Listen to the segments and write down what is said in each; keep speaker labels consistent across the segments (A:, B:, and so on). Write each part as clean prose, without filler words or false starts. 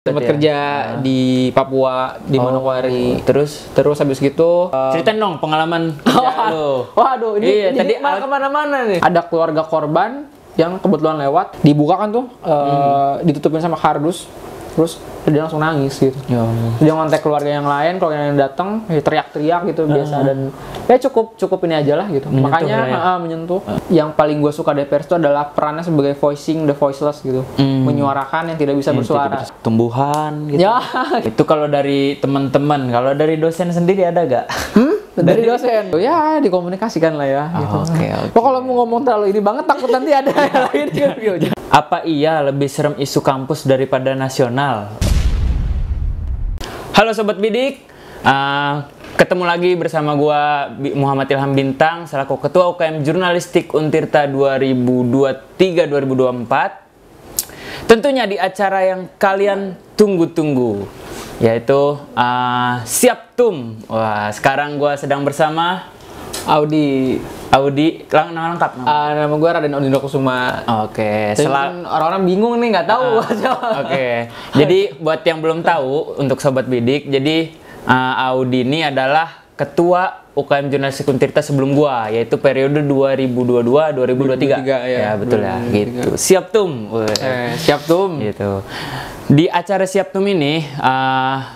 A: Sempat kerja di Papua, di Manokwari. Terus habis gitu
B: ceritain dong pengalaman kerja lu.
A: Waduh, ini
B: Iya,
A: jadi malah kemana-mana nih. Ada keluarga korban yang kebetulan lewat, dibuka kan tuh, ditutupin sama kardus, terus dia langsung nangis gitu. Dia ngontek keluarga yang lain, keluarga yang datang, ya teriak-teriak gitu biasa, dan ya cukup ini aja lah gitu.
B: Menyentuh,
A: makanya menyentuh. Yang paling gue suka dari Pers itu adalah perannya sebagai voicing the voiceless gitu, menyuarakan yang tidak bisa bersuara.
B: Tumbuhan gitu.
A: Ya.
B: Itu kalau dari teman-teman, kalau dari dosen sendiri ada gak?
A: Dari dosen, ya dikomunikasikan lah ya. Gitu.
B: Oke.
A: Kok kalau mau ngomong terlalu ini banget, takut nanti ada yang lain gitu.
B: Apa iya lebih serem isu kampus daripada nasional? Halo Sobat Bidik, ketemu lagi bersama gua Muhammad Ilham Bintang selaku Ketua UKM Jurnalistik Untirta 2023-2024. Tentunya di acara yang kalian tunggu-tunggu, yaitu Siap Tum. Wah, sekarang gua sedang bersama Audi, nama lengkap
A: nama gue Raden Odino Kusuma.
B: Oke,
A: orang-orang bingung nih, nggak tahu.
B: Oke. Jadi buat yang belum tahu, untuk Sobat Bidik, jadi Audi ini adalah Ketua UKM Jurnalistik Untirta sebelum gua, yaitu periode 2022-2023. Ya, betul ya, gitu. Siap Tum.
A: Siap Tum.
B: Gitu. Di acara Siap Tum ini,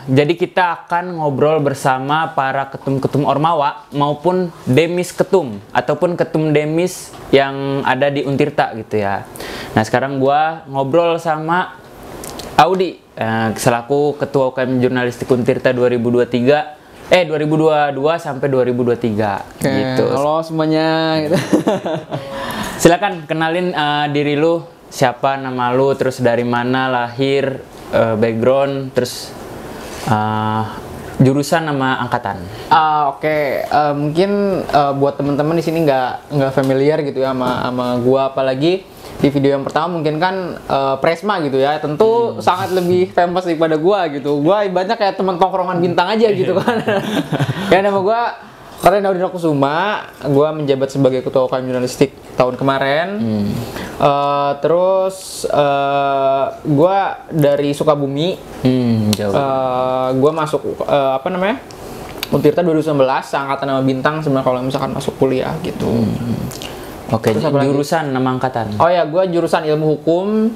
B: jadi kita akan ngobrol bersama para ketum-ketum Ormawa maupun Demis Ketum ataupun Ketum Demis yang ada di Untirta gitu ya. Nah, sekarang gua ngobrol sama Audi selaku Ketua UKM Jurnalistik Untirta 2022 sampai 2023. Gitu.
A: Halo semuanya gitu.
B: Silakan kenalin diri lu. Siapa, nama lu, terus dari mana, lahir, background, terus jurusan sama angkatan.
A: Oke. Mungkin buat teman-teman di sini nggak familiar gitu ya sama gua, apalagi di video yang pertama mungkin kan Presma gitu ya, tentu sangat lebih famous daripada gua gitu. Gua ibaratnya kayak teman tongkrongan Bintang aja gitu kan. Ya, nama gua Raden Odino Kusuma, gue menjabat sebagai Ketua UKM Jurnalistik tahun kemarin. Terus gue dari Sukabumi.
B: Jauh.
A: Gue masuk Untirta 2019, angkatan nama Bintang sebenarnya kalau misalkan masuk kuliah gitu.
B: Oke, jurusan nama angkatan.
A: Oh ya, gue jurusan Ilmu Hukum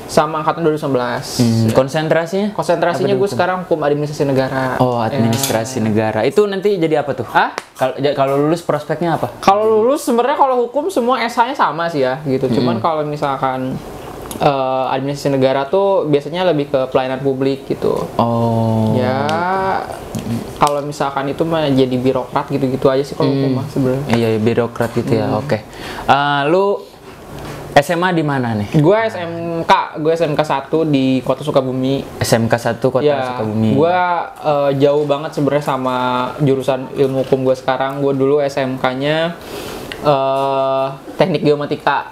A: sama angkatan 2019. Konsentrasinya gue sekarang Hukum Administrasi Negara.
B: Oh, Administrasi Negara. Itu nanti jadi apa tuh? Kalau lulus prospeknya apa?
A: Kalau lulus sebenarnya kalau hukum semua SH-nya sama sih ya gitu. Cuman kalau misalkan Administrasi Negara tuh biasanya lebih ke pelayanan publik gitu.
B: Oh.
A: Ya, kalau misalkan itu mah jadi birokrat gitu-gitu aja sih kalau hukum mah sebenarnya.
B: Iya, birokrat gitu ya. Oke. Lu SMA di mana nih?
A: Gue SMK 1 di Kota Sukabumi.
B: SMK 1 Kota Sukabumi.
A: Gue jauh banget sebenarnya sama jurusan ilmu hukum gue sekarang. Gue dulu SMK-nya Teknik Geomatika.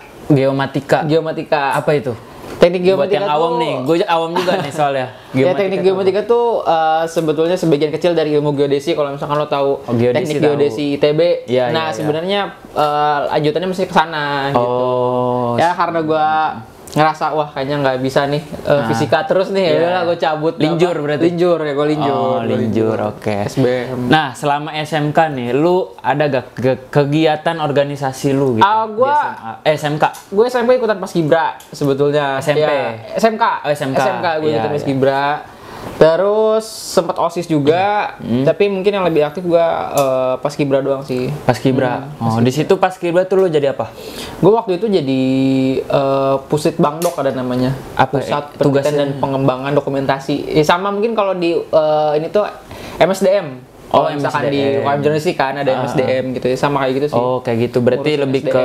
A: Apa itu? Teknik Geomatika
B: buat yang awam nih, gue awam juga nih soalnya.
A: Ya, Teknik Geomatika tuh sebetulnya sebagian kecil dari ilmu geodesi. Kalau misalkan lo tahu Teknik Geodesi ITB, sebenarnya lanjutannya mesti ke sana gitu. Ya, karena gue ngerasa wah kayaknya nggak bisa nih fisika terus nih, ya udahlah gue cabut.
B: Linjur berarti.
A: Linjur ya, gue linjur.
B: Linjur, oke.
A: SBM.
B: Nah, selama SMK nih, lu ada gak kegiatan organisasi lu gitu? SMK.
A: Gue SMP ikutan Paskibra sebetulnya.
B: SMP.
A: Ya, SMK gue ikutan Paskibra. Terus sempat OSIS juga, tapi mungkin yang lebih aktif gue Paskibra doang sih.
B: Paskibra. Di situ Paskibra tuh lu jadi apa?
A: Gue waktu itu jadi Pusit Bangdok ada namanya. Pusat Penelitian dan Pengembangan Dokumentasi. Sama mungkin kalau di ini tuh MSDM. Misalkan di UKM Jurnalistik kan ada MSDM gitu ya, sama kayak gitu sih.
B: Oh, kayak gitu. Berarti lebih SDM. Ke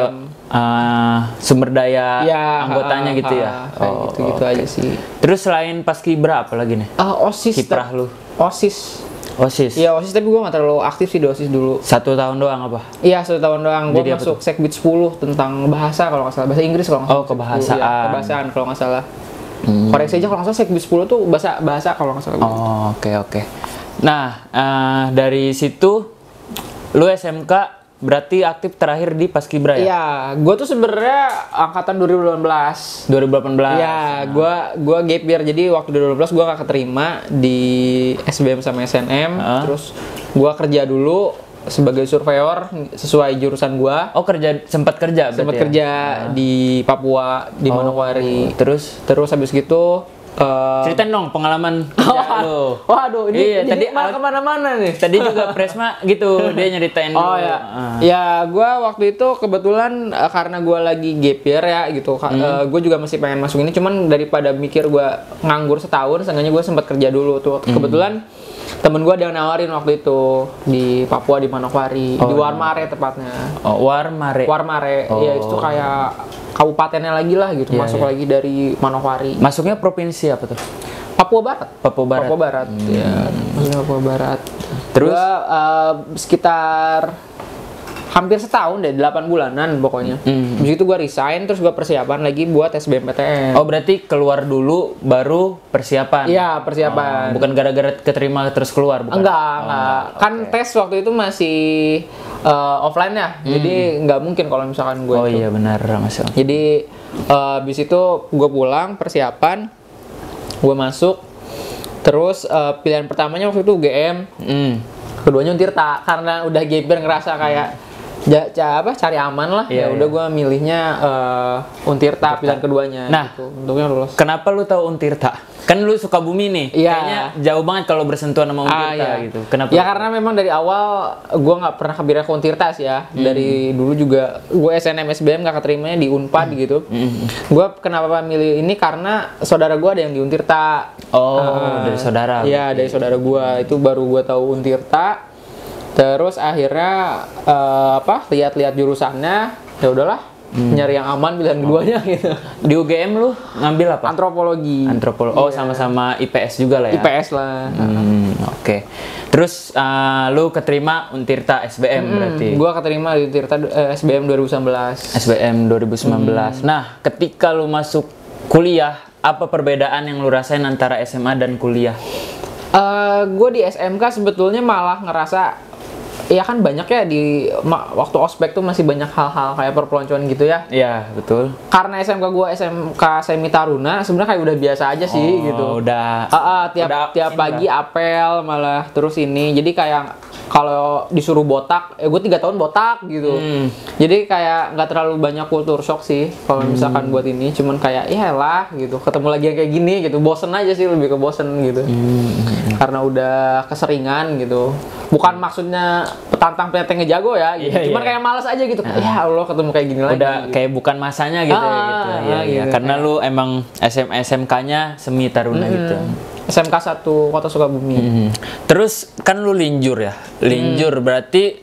B: sumber daya anggotanya gitu ya.
A: Gitu aja sih.
B: Terus selain Paskibra apa lagi nih?
A: OSIS.
B: Kiprah lu?
A: OSIS.
B: Iya,
A: OSIS, tapi gue gak terlalu aktif sih di OSIS dulu.
B: 1 tahun doang apa?
A: Iya, 1 tahun doang. Gue masuk Sekbid 10 tentang bahasa kalau nggak salah. Bahasa Inggris kalau nggak salah.
B: Kebahasaan.
A: Ya, kebahasaan kalau nggak salah. Koreksi aja kalau nggak salah, Sekbid 10 tuh bahasa kalau nggak salah.
B: Oke. Nah, dari situ lu SMK berarti aktif terakhir di Paskibra ya?
A: Iya, gue tuh sebenarnya angkatan 2018.
B: 2018.
A: Ya, gua gap year. Jadi waktu 2012 gua gak keterima di SBM sama SNM. Terus gua kerja dulu sebagai surveyor sesuai jurusan gua.
B: Oh, sempat kerja berarti.
A: Sempat kerja di Papua di Manokwari.
B: Terus
A: habis gitu
B: ceritain dong pengalaman kerja lu.
A: Waduh, ini
B: tadi
A: malah kemana-mana nih.
B: Tadi juga Presma gitu, dia nyeritain dulu.
A: Oh ya, ya gue waktu itu kebetulan karena gue lagi gap year ya gitu, gue juga masih pengen masuk ini, cuman daripada mikir gue nganggur setahun, seenggaknya gue sempat kerja dulu tuh. Kebetulan temen gue ada yang nawarin waktu itu di Papua di Manokwari, di Warmare tepatnya.
B: Oh, Warmare.
A: Ya itu kayak kabupatennya lagi lah gitu, masuk lagi dari Manokwari.
B: Masuknya provinsi apa tuh?
A: Papua Barat.
B: Papua Barat.
A: Ya, maksudnya Papua Barat.
B: Terus
A: gua, sekitar hampir setahun deh, 8 bulanan pokoknya. Habis itu gue resign, terus gue persiapan lagi buat SBMPTN.
B: Oh, berarti keluar dulu baru persiapan?
A: Iya, persiapan.
B: Bukan gara-gara keterima terus keluar, bukan?
A: Enggak. Kan tes waktu itu masih offline ya, jadi nggak mungkin kalau misalkan gue.
B: Oh iya benar, masuk.
A: Jadi habis itu gue pulang, persiapan, gue masuk, terus pilihan pertamanya waktu itu UGM. Keduanya Untirta, karena udah gap year ngerasa kayak cari aman lah. Ya udah gue milihnya Untirta pilihan keduanya.
B: Nah,
A: gitu, untuknya lulus.
B: Kenapa lu tahu Untirta? Kan lu Sukabumi nih.
A: Iya.
B: Kayaknya jauh banget kalau bersentuhan sama Untirta gitu. Kenapa?
A: Ya karena memang dari awal gue nggak pernah kepikiran ke Untirta sih ya. Dari dulu juga gue SNM SBM nggak keterimanya di Unpad gitu. Gue kenapa milih ini karena saudara gue ada yang di Untirta.
B: Oh, dari saudara.
A: Iya, dari saudara gue. Itu baru gue tahu Untirta. Terus akhirnya lihat-lihat jurusannya, ya udahlah, nyari yang aman pilihan keduanya gitu.
B: Di UGM lu ngambil apa?
A: Antropologi.
B: Oh, sama-sama IPS juga lah ya.
A: IPS lah.
B: Oke. Terus lu keterima Untirta SBM berarti.
A: Gua keterima di Untirta SBM 2019.
B: SBM 2019. Nah, ketika lu masuk kuliah, apa perbedaan yang lu rasain antara SMA dan kuliah?
A: Gue di SMK sebetulnya malah ngerasa ya kan banyak ya waktu ospek tuh masih banyak hal-hal kayak perpeloncoan gitu ya.
B: Iya, betul.
A: Karena SMK gue SMK Semi Taruna sebenarnya kayak udah biasa aja sih gitu. Tiap pagi apel malah terus ini. Jadi kayak kalau disuruh botak, gue 3 tahun botak gitu. Jadi kayak nggak terlalu banyak culture shock sih kalau misalkan buat ini. Cuman kayak ya lah gitu, ketemu lagi yang kayak gini gitu. Bosen aja sih, lebih ke bosen gitu. Karena udah keseringan gitu. Bukan maksudnya petantang penenteng jago ya gitu. Cuman kayak males aja gitu. Ya Allah, ketemu kayak gini lagi.
B: Udah gitu. Kayak bukan masanya gitu gitu. Iya. Karena lu emang SMK-nya Semi Taruna gitu.
A: SMK 1 Kota Sukabumi.
B: Terus kan lu linjur ya. Linjur berarti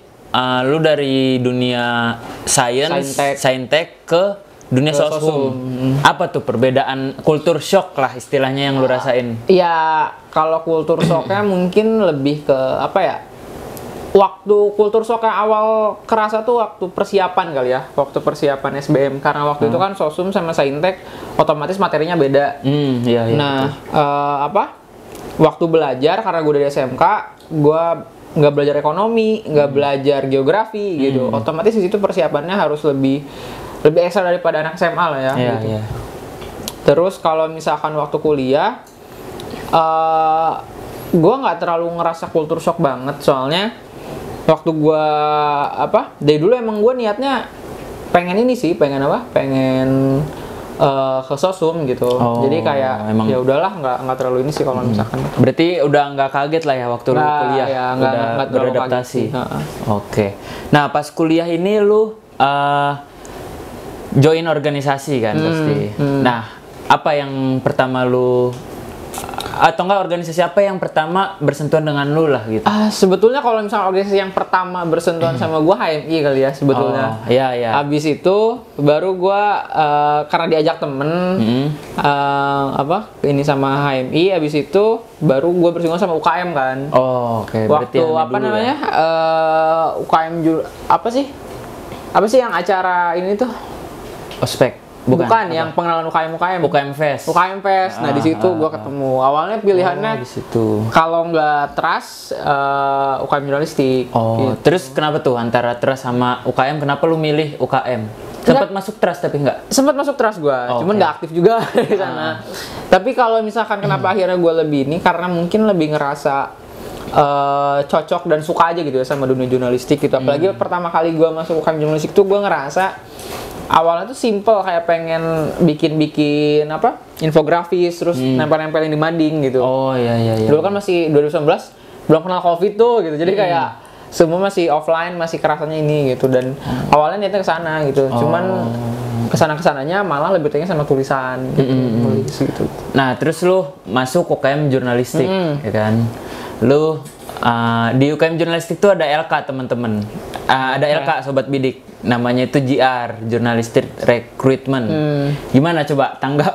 B: lu dari dunia saintek ke dunia sosum. Apa tuh perbedaan culture shock lah istilahnya yang lu rasain?
A: Ya, kalau culture shocknya mungkin lebih ke apa ya? Waktu culture shock yang awal kerasa tuh waktu persiapan kali ya. Waktu persiapan SBM. Karena waktu itu kan sosum sama saintek otomatis materinya beda.
B: Iya,
A: nah, waktu belajar karena gue dari SMK, gue nggak belajar ekonomi, nggak belajar geografi gitu. Otomatis di situ persiapannya harus lebih ekstra daripada anak SMA lah ya. Gitu. Terus kalau misalkan waktu kuliah, gue nggak terlalu ngerasa culture shock banget, soalnya waktu gue dari dulu emang gue niatnya pengen ke sosum gitu. Jadi kayak ya udahlah, nggak terlalu ini sih kalau misalkan.
B: Berarti udah nggak kaget lah ya waktu lu kuliah,
A: ya,
B: udah beradaptasi. Oke. Nah, pas kuliah ini lu join organisasi kan pasti. Nah, apa yang pertama lu atau enggak organisasi apa yang pertama bersentuhan dengan lu lah gitu?
A: Sebetulnya kalau misalnya organisasi yang pertama bersentuhan sama gua HMI kali ya sebetulnya.
B: Iya.
A: Habis itu baru gua karena diajak temen ini sama HMI, habis itu baru gua bersinggungan sama UKM kan.
B: Oke.
A: Waktu UKM apa sih yang acara ini tuh?
B: Ospek.
A: Bukan, yang pengenalan
B: UKM Fest.
A: UKM Fest. Nah, di situ gue ketemu. Awalnya pilihannya
B: di situ.
A: kalau nggak Trust, UKM jurnalistik.
B: Oh,
A: gitu.
B: terus kenapa tuh antara Trust sama UKM? Kenapa lu milih UKM? Sempat masuk Trust tapi nggak?
A: Sempat masuk Trust gue, cuman nggak aktif juga di sana. Tapi kalau misalkan kenapa akhirnya gue lebih ini, karena mungkin lebih ngerasa cocok dan suka aja gitu ya sama dunia jurnalistik gitu. Apalagi pertama kali gue masuk UKM jurnalistik tuh gue ngerasa awalnya tuh simple, kayak pengen bikin apa infografis terus nempel-nempelin di mading gitu.
B: Oh iya.
A: Dulu kan masih 2019 belum kenal COVID tuh gitu, jadi kayak semua masih offline, masih kerasanya ini gitu. Dan awalnya niatnya kesana gitu, cuman kesananya malah lebih tanya sama tulisan gitu, nulis gitu.
B: Nah, terus lu masuk UKM jurnalistik, ya kan? Lu di UKM jurnalistik tuh ada LK, teman-teman. Ada LK Sobat Bidik. Namanya itu JR, Journalistic Recruitment. Gimana coba tanggap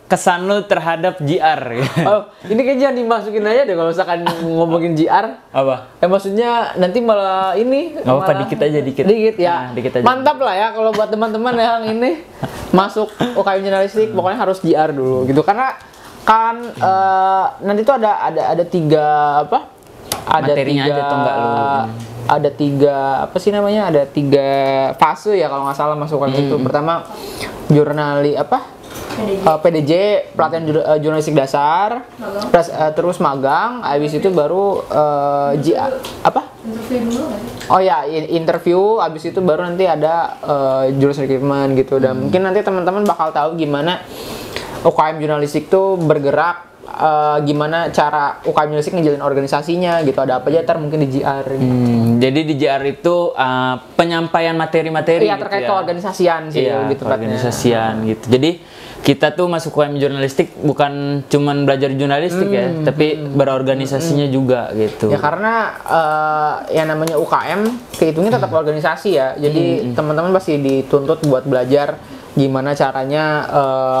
B: kesan lu terhadap JR?
A: Oh, ini kayaknya jangan dimasukin aja deh kalau misalkan ngomongin JR.
B: Apa?
A: Maksudnya nanti malah ini.
B: Nggak apa, dikit aja.
A: Dikit ya.
B: Dikit aja.
A: Mantap lah ya kalau buat teman-teman yang ini masuk UKM jurnalistik, pokoknya harus JR dulu gitu. Karena kan nanti tuh ada tiga apa? Ada
B: materinya
A: tiga,
B: aja tuh enggak lu?
A: Ada tiga apa sih namanya? Ada tiga fase ya kalau nggak salah masuk UKM itu. Pertama PDJ, pelatihan jurnalistik dasar, terus magang, habis itu baru
C: interview dulu nggak sih?
A: Oh ya, interview, habis itu baru nanti ada jurusan recruitment gitu. Dan mungkin nanti teman-teman bakal tahu gimana UKM jurnalistik tuh bergerak, gimana cara UKM jurnalistik ngejalin organisasinya gitu. Ada apa aja ntar mungkin di JR gitu.
B: Jadi di JR itu penyampaian materi-materi
A: Iya,
B: gitu
A: terkait
B: ya?
A: keorganisasian sih,
B: Iya,
A: lebih tepatnya.
B: keorganisasian gitu. Jadi kita tuh masuk UKM jurnalistik bukan cuman belajar jurnalistik ya, tapi berorganisasinya juga gitu.
A: Ya karena yang namanya UKM kehitungnya tetap organisasi ya. Jadi teman-teman pasti dituntut buat belajar gimana caranya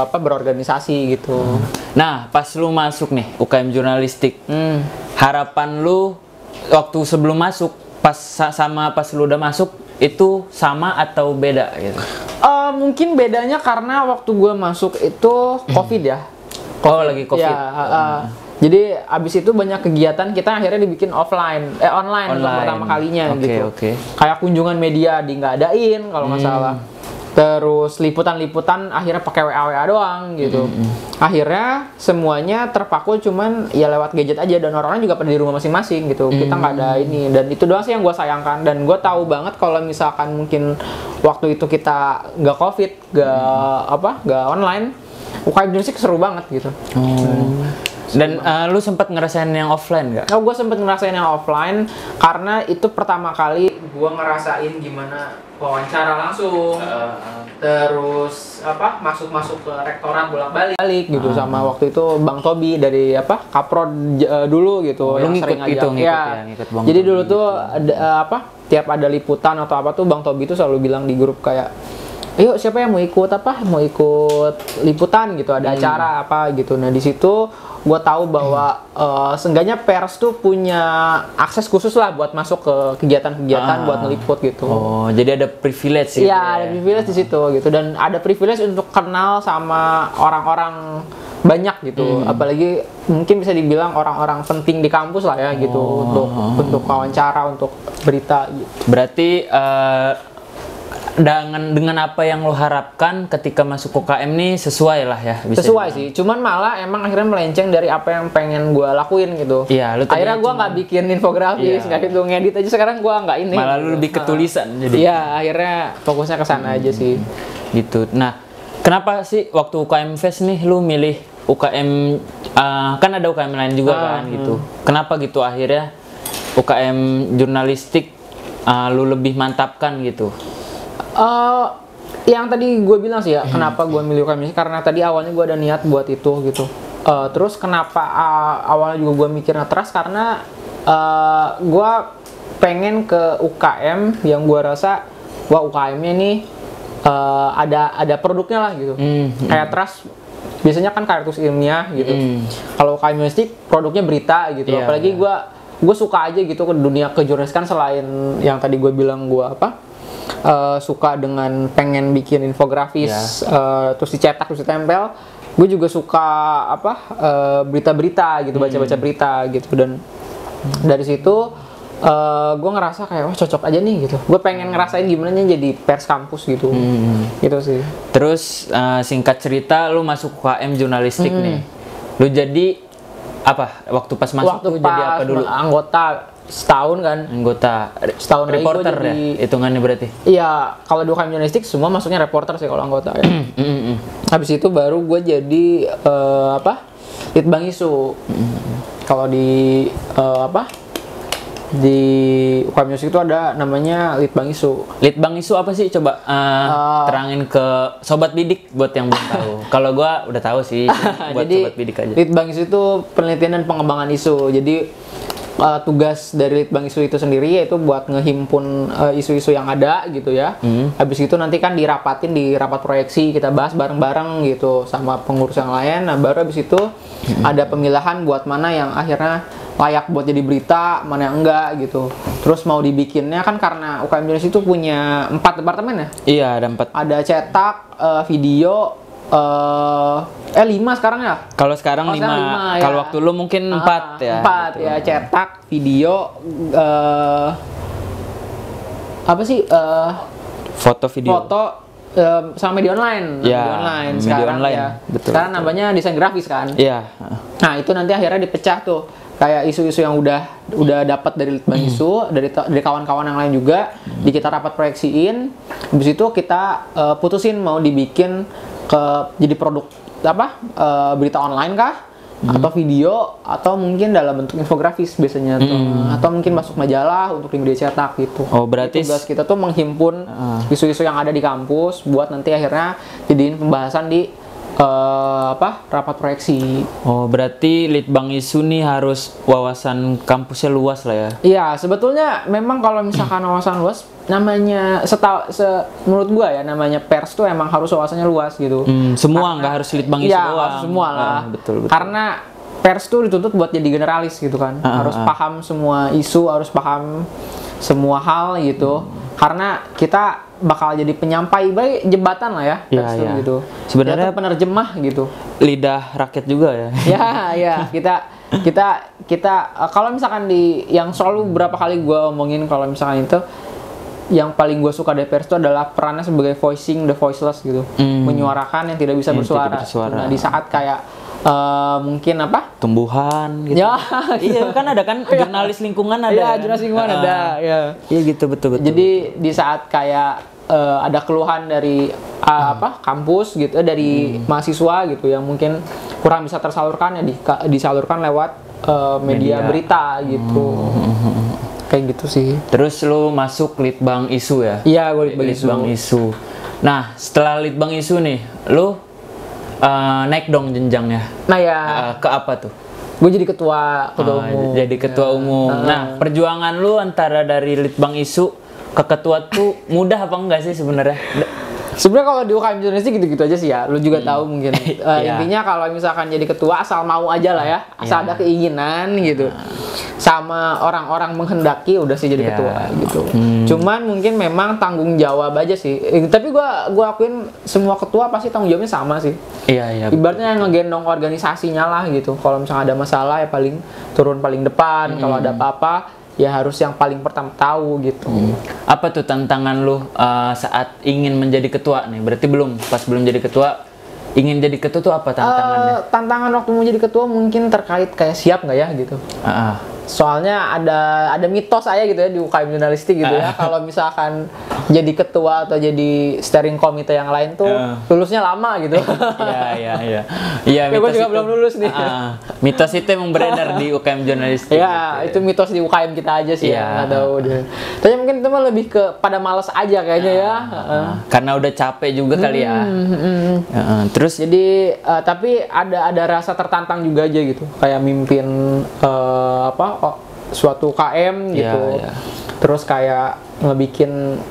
A: berorganisasi gitu.
B: Nah, pas lu masuk nih UKM jurnalistik, harapan lu waktu sebelum masuk sama pas lu udah masuk itu sama atau beda gitu?
A: Mungkin bedanya karena waktu gue masuk itu COVID ya.
B: Oh, lagi COVID.
A: Ya, jadi abis itu banyak kegiatan kita akhirnya dibikin online untuk pertama kalinya gitu. Kayak kunjungan media nggak adain kalau nggak salah. Terus liputan-liputan akhirnya pakai WA doang gitu. Akhirnya semuanya terpaku cuman ya lewat gadget aja, dan orang-orang juga pada di rumah masing-masing gitu. Kita nggak ada ini, dan itu doang sih yang gue sayangkan. Dan gue tahu banget kalau misalkan mungkin waktu itu kita nggak COVID, nggak online, UKM jurnalistik seru banget gitu.
B: Dan lu sempat ngerasain yang offline nggak?
A: Oh, gue sempet ngerasain yang offline karena itu pertama kali gue ngerasain gimana wawancara langsung, terus masuk ke rektorat bolak-balik gitu, sama waktu itu Bang Tobi dari Kaprod dulu gitu, yang sering ngajak.
B: Ngikut Bang
A: Jadi
B: Tobi
A: dulu
B: gitu.
A: tuh ada tiap ada liputan atau apa tuh Bang Tobi tuh selalu bilang di grup kayak, "Ayo, siapa yang mau ikut liputan gitu, ada acara apa gitu." Nah, di situ gue tahu bahwa seenggaknya pers tuh punya akses khusus lah buat masuk ke kegiatan-kegiatan buat ngeliput gitu.
B: Oh, jadi ada privilege gitu.
A: Iya, ada privilege di situ gitu, dan ada privilege untuk kenal sama orang-orang banyak gitu. Apalagi mungkin bisa dibilang orang-orang penting di kampus lah ya gitu, untuk wawancara, untuk berita gitu.
B: Berarti dengan apa yang lo harapkan ketika masuk UKM nih sesuai lah ya, bisa
A: Sesuai
B: dibilang.
A: sih, cuman malah emang akhirnya melenceng dari apa yang pengen gue lakuin gitu.
B: Iya, lu tadinya
A: akhirnya gue nggak bikin infografis, nggak gitu ngedit aja, sekarang gue nggak ini.
B: Malah lu lebih ketulisan jadi.
A: Iya, akhirnya fokusnya ke sana aja sih.
B: Gitu. Nah, kenapa sih waktu UKM Fest nih lu milih UKM, kan ada UKM lain juga kan gitu. Kenapa gitu akhirnya UKM jurnalistik lu lebih mantapkan gitu?
A: Yang tadi gue bilang sih ya, kenapa gue milih UKM ini, karena tadi awalnya gue ada niat buat itu gitu. Terus kenapa awalnya juga gue mikirnya Trust, karena gue pengen ke UKM yang gue rasa, wah UKM-nya nih ada produknya lah gitu. Kayak Trust biasanya kan kartus ilmiah gitu. Kalau UKM jurnalistik produknya berita gitu.
B: Iya,
A: Apalagi gue suka aja gitu ke dunia kejurnalistikan, selain yang tadi gue bilang gue suka dengan pengen bikin infografis, terus dicetak terus ditempel. Gue juga suka berita-berita gitu, baca-baca berita gitu, dan dari situ gue ngerasa kayak wah cocok aja nih gitu. Gue pengen ngerasain gimana nya jadi pers kampus gitu. Gitu sih.
B: Terus singkat cerita lu masuk UKM jurnalistik nih. Lu jadi apa? Waktu pas masuk
A: Waktu
B: tuh jadi apa dulu?
A: Anggota setahun kan. Setahun lagi
B: Reporter
A: gua jadi,
B: ya hitungannya berarti.
A: Iya, kalau di UKM jurnalistik semua masuknya reporter sih kalau anggota ya. Habis itu baru gue jadi litbang isu. Kalau di di UKM Music itu ada namanya litbang isu.
B: Litbang isu apa sih? Coba terangin ke sobat bidik buat yang belum tahu. Kalau gua udah tahu sih, buat
A: jadi,
B: sobat bidik aja.
A: Litbang isu itu penelitian dan pengembangan isu. Jadi tugas dari litbang isu itu sendiri yaitu buat ngehimpun isu-isu yang ada gitu ya. Habis itu nanti kan dirapatin di rapat proyeksi, kita bahas bareng-bareng gitu sama pengurus yang lain. Nah baru habis itu ada pemilahan buat mana yang akhirnya layak buat jadi berita, mana yang enggak gitu. Terus mau dibikinnya kan karena UKM Jurnalis itu punya 4 departemen ya?
B: Iya, ada 4.
A: Ada cetak, video, 5 sekarang ya?
B: Kalau sekarang 5.
A: Ya.
B: Kalau waktu lu mungkin 4 ya.
A: 4 gitu. Ya, cetak, video,
B: foto video.
A: Sama media online.
B: Ya,
A: media online
B: media
A: sekarang
B: online.
A: ya.
B: Betul,
A: sekarang
B: betul.
A: namanya desain grafis kan?
B: Iya.
A: Nah, itu nanti akhirnya dipecah tuh. Kayak isu-isu yang udah dapat dari litbang isu, dari kawan-kawan yang lain juga, di kita rapat proyeksiin. Habis itu kita putusin mau dibikin jadi produk berita online kah? Atau video, atau mungkin dalam bentuk infografis biasanya tuh. Atau mungkin masuk majalah untuk di media cetak gitu.
B: Oh, berarti
A: tugas kita tuh menghimpun isu-isu yang ada di kampus buat nanti akhirnya jadiin pembahasan di rapat proyeksi.
B: Oh, berarti litbang isu nih harus wawasan kampusnya luas lah ya.
A: Iya, sebetulnya memang kalau misalkan wawasan luas, namanya menurut gua ya, namanya pers tuh emang harus wawasannya luas gitu.
B: Semua nggak harus litbang isu
A: iya,
B: doang.
A: Semua lah.
B: Betul.
A: Karena pers tuh dituntut buat jadi generalis gitu kan. Harus paham semua isu, harus paham semua hal gitu. Karena kita bakal jadi penyampai, baik jembatan lah ya, pers tuh gitu.
B: Sebenarnya
A: penerjemah gitu.
B: Lidah rakyat juga ya.
A: Ya, kita kalau misalkan yang selalu berapa kali gue omongin kalau misalkan itu yang paling gue suka dari pers itu adalah perannya sebagai voicing the voiceless gitu, menyuarakan yang tidak bisa bersuara. Nah, di saat kayak mungkin
B: tumbuhan gitu.
A: Ya,
B: iya kan ada kan jurnalis lingkungan ada.
A: Iya, jurnalis lingkungan ada. Ya.
B: Iya gitu betul.
A: Jadi di saat kayak ada keluhan dari kampus gitu, dari mahasiswa gitu yang mungkin kurang bisa tersalurkan ya disalurkan lewat media berita gitu. Kayak gitu sih.
B: Terus lu masuk litbang isu ya?
A: Iya, gue litbang
B: isu. Nah, setelah litbang isu nih, lu naik dong jenjangnya.
A: Nah ya.
B: Ke apa tuh?
A: Gue jadi ketua umum.
B: Jadi ketua umum. Nah, perjuangan lu antara dari litbang isu ke ketua tuh mudah apa enggak sih sebenarnya?
A: Sebenarnya kalau di UKM jurnalistik gitu-gitu aja sih ya. Lu juga tahu mungkin. Intinya kalau misalkan jadi ketua asal mau aja lah ya. Asal ada keinginan gitu. Sama orang-orang menghendaki udah sih jadi ketua gitu. Cuman mungkin memang tanggung jawab aja sih. Tapi gua akuin semua ketua pasti tanggung jawabnya sama sih.
B: Iya.
A: Ibaratnya ngegendong organisasinya lah gitu. Kalau misalnya ada masalah ya paling turun paling depan. Kalau ada apa-apa ya harus yang paling pertama tahu gitu.
B: Apa tuh tantangan lu saat ingin menjadi ketua nih? Berarti pas belum jadi ketua, ingin jadi ketua tuh apa tantangannya?
A: Tantangan waktu mau jadi ketua mungkin terkait kayak siap nggak ya gitu. Soalnya ada mitos aja gitu ya di UKM jurnalistik gitu ya. Kalau misalkan jadi ketua atau jadi steering komite yang lain tuh lulusnya lama gitu.
B: Iya.
A: Ya gue juga belum lulus nih.
B: Mitos itu emang beredar di UKM jurnalistik.
A: Ya, itu mitos di UKM kita aja sih ya. Nggak tahu deh. Tapi mungkin itu mah lebih ke pada males aja kayaknya ya.
B: Karena udah capek juga kali ya. Terus
A: jadi tapi ada rasa tertantang juga aja gitu. Kayak mimpin suatu KM gitu. Terus kayak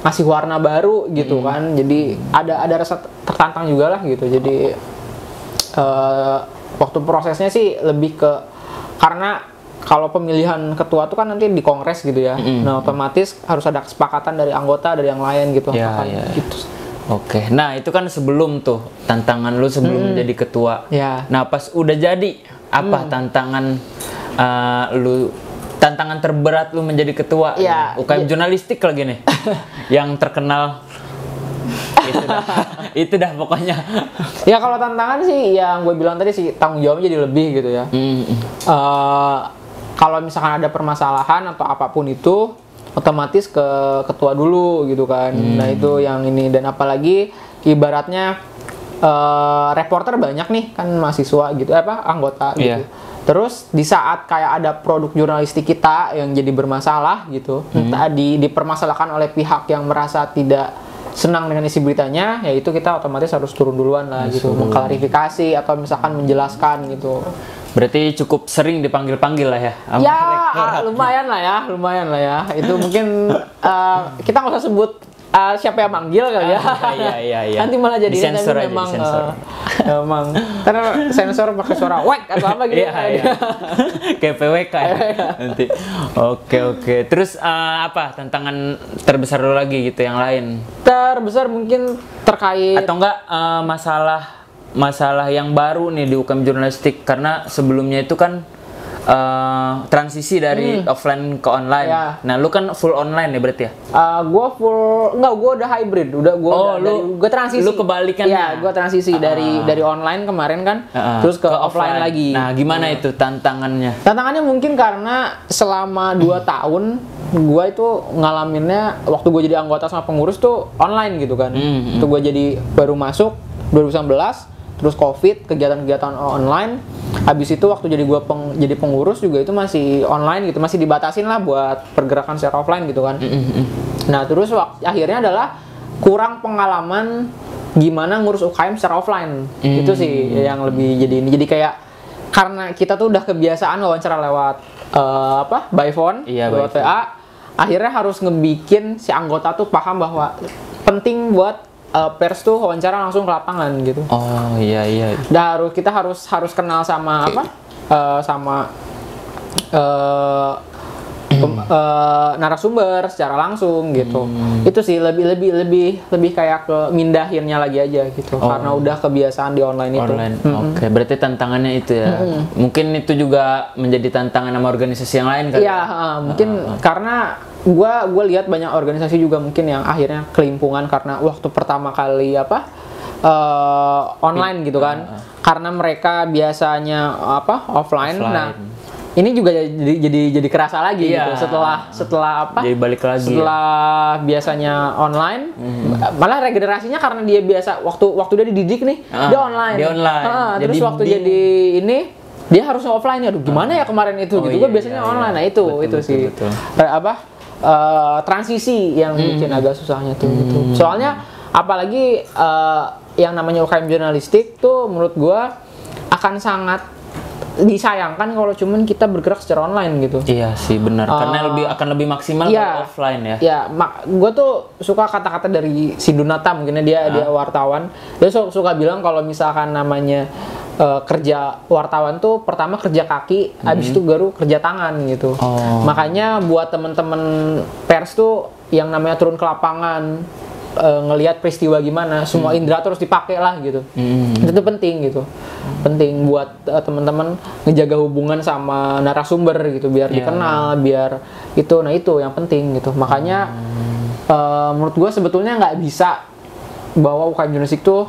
A: ngasih warna baru gitu kan. Jadi ada rasa tertantang juga lah gitu. Jadi waktu prosesnya sih lebih ke karena kalau pemilihan ketua tuh kan nanti di kongres gitu ya. Nah, otomatis harus ada kesepakatan dari anggota dari yang lain gitu.
B: Ya,
A: Makanya
B: ya.
A: gitu.
B: Oke, nah itu kan sebelum tuh tantangan lu sebelum menjadi ketua.
A: Ya.
B: Nah pas udah jadi apa tantangan tantangan terberat lu menjadi ketua?
A: Ya,
B: UKM jurnalistik lagi nih, yang terkenal. Itu dah pokoknya.
A: Ya kalau tantangan sih yang gue bilang tadi sih tanggung jawabnya jadi lebih gitu ya. Kalau misalkan ada permasalahan atau apapun itu otomatis ke ketua dulu gitu kan. Nah itu yang ini, dan apalagi ibaratnya reporter banyak nih kan, mahasiswa gitu anggota gitu. Terus di saat kayak ada produk jurnalistik kita yang jadi bermasalah gitu, entah dipermasalahkan oleh pihak yang merasa tidak senang dengan isi beritanya, ya itu kita otomatis harus turun duluan lah gitu, mengklarifikasi atau misalkan menjelaskan gitu.
B: Berarti cukup sering dipanggil-panggil lah ya sama
A: Ya
B: rektorat.
A: lumayan lah ya. Itu mungkin kita nggak usah sebut siapa yang manggil kali ya.
B: Iya.
A: Nanti malah jadi
B: disensor aja,
A: memang
B: disensor.
A: memang karena sensor pakai suara wek atau apa gitu.
B: Iya. Kayak PWK ya nanti. Oke. Terus apa tantangan terbesar lu lagi gitu yang lain?
A: Terbesar mungkin terkait
B: Atau enggak masalah yang baru nih di UKM jurnalistik, karena sebelumnya itu kan transisi dari offline ke online.
A: Ya.
B: Nah, lu kan full online ya berarti ya?
A: gue udah hybrid, gue transisi.
B: Lu kebalikannya.
A: Iya, gue transisi dari online kemarin kan, terus ke offline lagi.
B: Nah, gimana itu tantangannya?
A: Tantangannya mungkin karena selama 2 tahun gue itu ngalaminnya waktu gue jadi anggota sama pengurus tuh online gitu kan. Itu gue jadi baru masuk 2019, terus COVID, kegiatan-kegiatan online. Habis itu waktu jadi pengurus juga itu masih online gitu, masih dibatasin lah buat pergerakan secara offline gitu kan. Nah, terus akhirnya adalah kurang pengalaman gimana ngurus UKM secara offline. Itu sih yang lebih jadi ini. Jadi kayak karena kita tuh udah kebiasaan wawancara lewat by phone, lewat VA, akhirnya harus ngebikin si anggota tuh paham bahwa penting buat pers tuh wawancara langsung ke lapangan gitu.
B: Oh iya.
A: Dan kita harus kenal sama narasumber secara langsung gitu. Itu sih lebih kayak ke mindahinnya lagi aja gitu. Karena udah kebiasaan di online itu.
B: Oke, berarti tantangannya itu ya. Mungkin itu juga menjadi tantangan sama organisasi yang lain kan?
A: Iya, mungkin karena gue lihat banyak organisasi juga mungkin yang akhirnya kelimpungan karena waktu pertama kali online gitu kan. Karena mereka biasanya offline. Nah, ini juga jadi kerasa lagi gitu setelah
B: jadi balik lagi
A: setelah biasanya online, malah regenerasinya karena dia biasa waktu dia dididik nih dia online. Terus waktu jadi ini dia harus offline. Aduh gimana ya kemarin itu gitu. Gue biasanya online. Nah itu sih transisi yang bikin agak susahnya tuh gitu. Soalnya apalagi yang namanya UKM jurnalistik tuh menurut gue akan sangat disayangkan kalau cuman kita bergerak secara online gitu.
B: Iya sih benar, karena akan lebih maksimal kalau offline ya.
A: Iya, gue tuh suka kata-kata dari si Dunata, mungkin dia wartawan. Dia suka bilang kalau misalkan namanya kerja wartawan tuh pertama kerja kaki, habis itu baru kerja tangan gitu. Makanya buat temen-temen pers tuh yang namanya turun ke lapangan, ngelihat peristiwa gimana, semua indera terus dipakai lah gitu. Itu penting gitu. Penting buat teman-teman ngejaga hubungan sama narasumber gitu, biar dikenal, biar itu. Nah itu yang penting gitu. Makanya menurut gue sebetulnya nggak bisa bahwa UKM jurnalistik tuh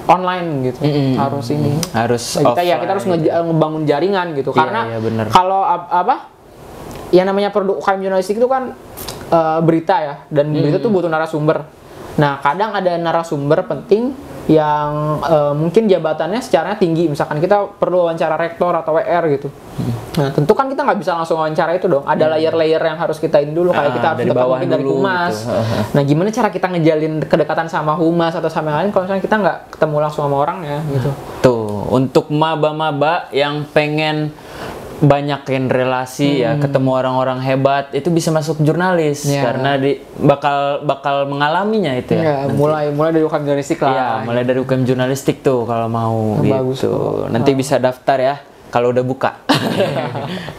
A: online gitu. Harus ini.
B: Harus
A: kita harus ngebangun jaringan gitu. Karena kalau yang namanya produk UKM jurnalistik itu kan berita ya, dan berita tuh butuh narasumber. Nah, kadang ada narasumber penting yang mungkin jabatannya secara tinggi, misalkan kita perlu wawancara rektor atau WR gitu. Nah, tentu kan kita nggak bisa langsung wawancara itu dong. Ada layer-layer yang harus kita ini dulu, kayak kita harus dapat mungkin dari humas. Gitu. Nah, gimana cara kita ngejalin kedekatan sama humas atau sama yang lain kalau misalnya kita nggak ketemu langsung sama orang ya gitu.
B: Tuh, untuk maba-maba yang pengen banyakin relasi ya, ketemu orang-orang hebat, itu bisa masuk jurnalis karena bakal mengalaminya itu ya.
A: Mulai dari UKM jurnalistik lah.
B: Iya, mulai dari UKM jurnalistik tuh kalau mau gitu. Bagus, nanti bisa daftar ya. kalau udah buka.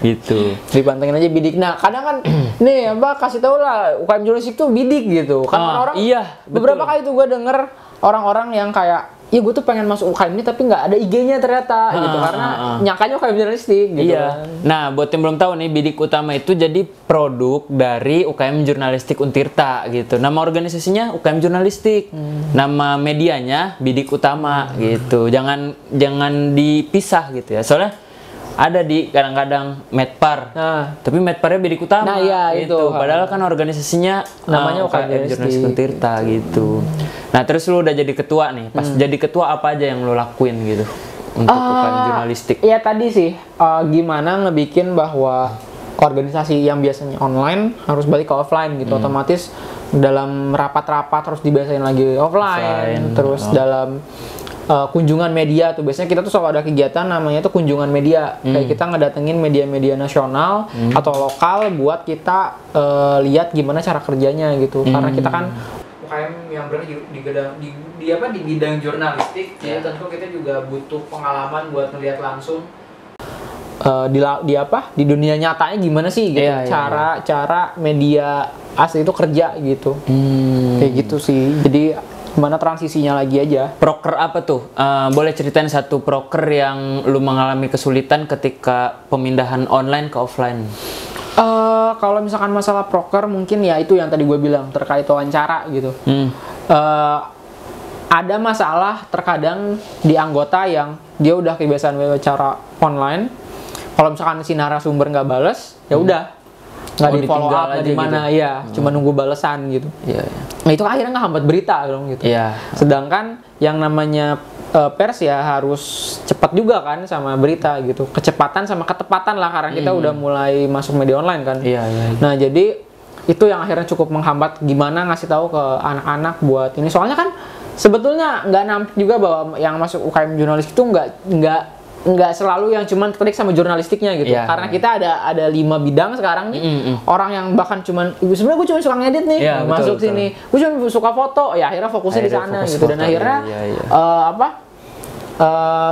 B: Gitu.
A: Dipantengin aja bidik. Nah, kadang kan nih apa kasih tau lah UKM jurnalistik tuh bidik gitu. Kan orang
B: iya,
A: beberapa
B: betul.
A: kali tuh gue denger orang-orang yang kayak ya gue tuh pengen masuk UKM ini tapi nggak ada IG-nya ternyata gitu karena nyangkanya UKM jurnalistik gitu
B: Iya.
A: kan.
B: Nah, buat yang belum tahu nih, Bidik Utama itu jadi produk dari UKM Jurnalistik Untirta gitu. Nama organisasinya UKM Jurnalistik. Nama medianya Bidik Utama gitu. Jangan dipisah gitu ya. Soalnya ada di kadang-kadang Medpar.
A: Nah,
B: Tapi Medparnya Bidik Utama
A: Nah, iya,
B: gitu.
A: itu.
B: Padahal kan organisasinya
A: Namanya
B: UKM
A: UKM
B: Jurnalistik Untirta gitu. Nah, terus lu udah jadi ketua nih. Pas jadi ketua apa aja yang lu lakuin gitu untuk UKM Jurnalistik?
A: ya tadi sih gimana ngebikin bahwa organisasi yang biasanya online harus balik ke offline gitu. Otomatis dalam rapat-rapat harus dibiasain lagi offline. Terus dalam kunjungan media tuh biasanya kita tuh selalu ada kegiatan namanya tuh kunjungan media. Kayak kita ngedatengin media-media nasional atau lokal buat kita lihat gimana cara kerjanya gitu. Karena kita kan UKM yang berada di bidang jurnalistik, ya tentu kita juga butuh pengalaman buat melihat langsung di dunia nyatanya gimana sih gitu. Cara media asli itu kerja gitu. Kayak gitu sih. Jadi gimana transisinya lagi aja.
B: Proker apa tuh? Boleh ceritain satu proker yang lu mengalami kesulitan ketika pemindahan online ke offline?
A: Kalau misalkan masalah proker mungkin ya itu yang tadi gue bilang terkait wawancara gitu. Ada masalah terkadang di anggota yang dia udah kebiasaan wawancara online. Kalau misalkan si narasumber nggak bales, ya udah nggak di follow up nggak di mana gitu. Ya cuma nunggu balesan gitu. Nah itu akhirnya ngehambat berita dong gitu. Sedangkan yang namanya pers ya harus cepat juga kan sama berita gitu. Kecepatan sama ketepatan lah karena kita udah mulai masuk media online kan. Nah jadi itu yang akhirnya cukup menghambat gimana ngasih tahu ke anak-anak buat ini. Soalnya kan sebetulnya nggak nampik juga bahwa yang masuk UKM jurnalis itu nggak selalu yang cuman tertarik sama jurnalistiknya gitu. Karena kita ada 5 bidang sekarang nih. Orang yang bahkan cuman sebenarnya gue cuma suka ngedit nih, masuk sini. Gue cuma suka foto, ya akhirnya fokusnya di sana gitu. Dan akhirnya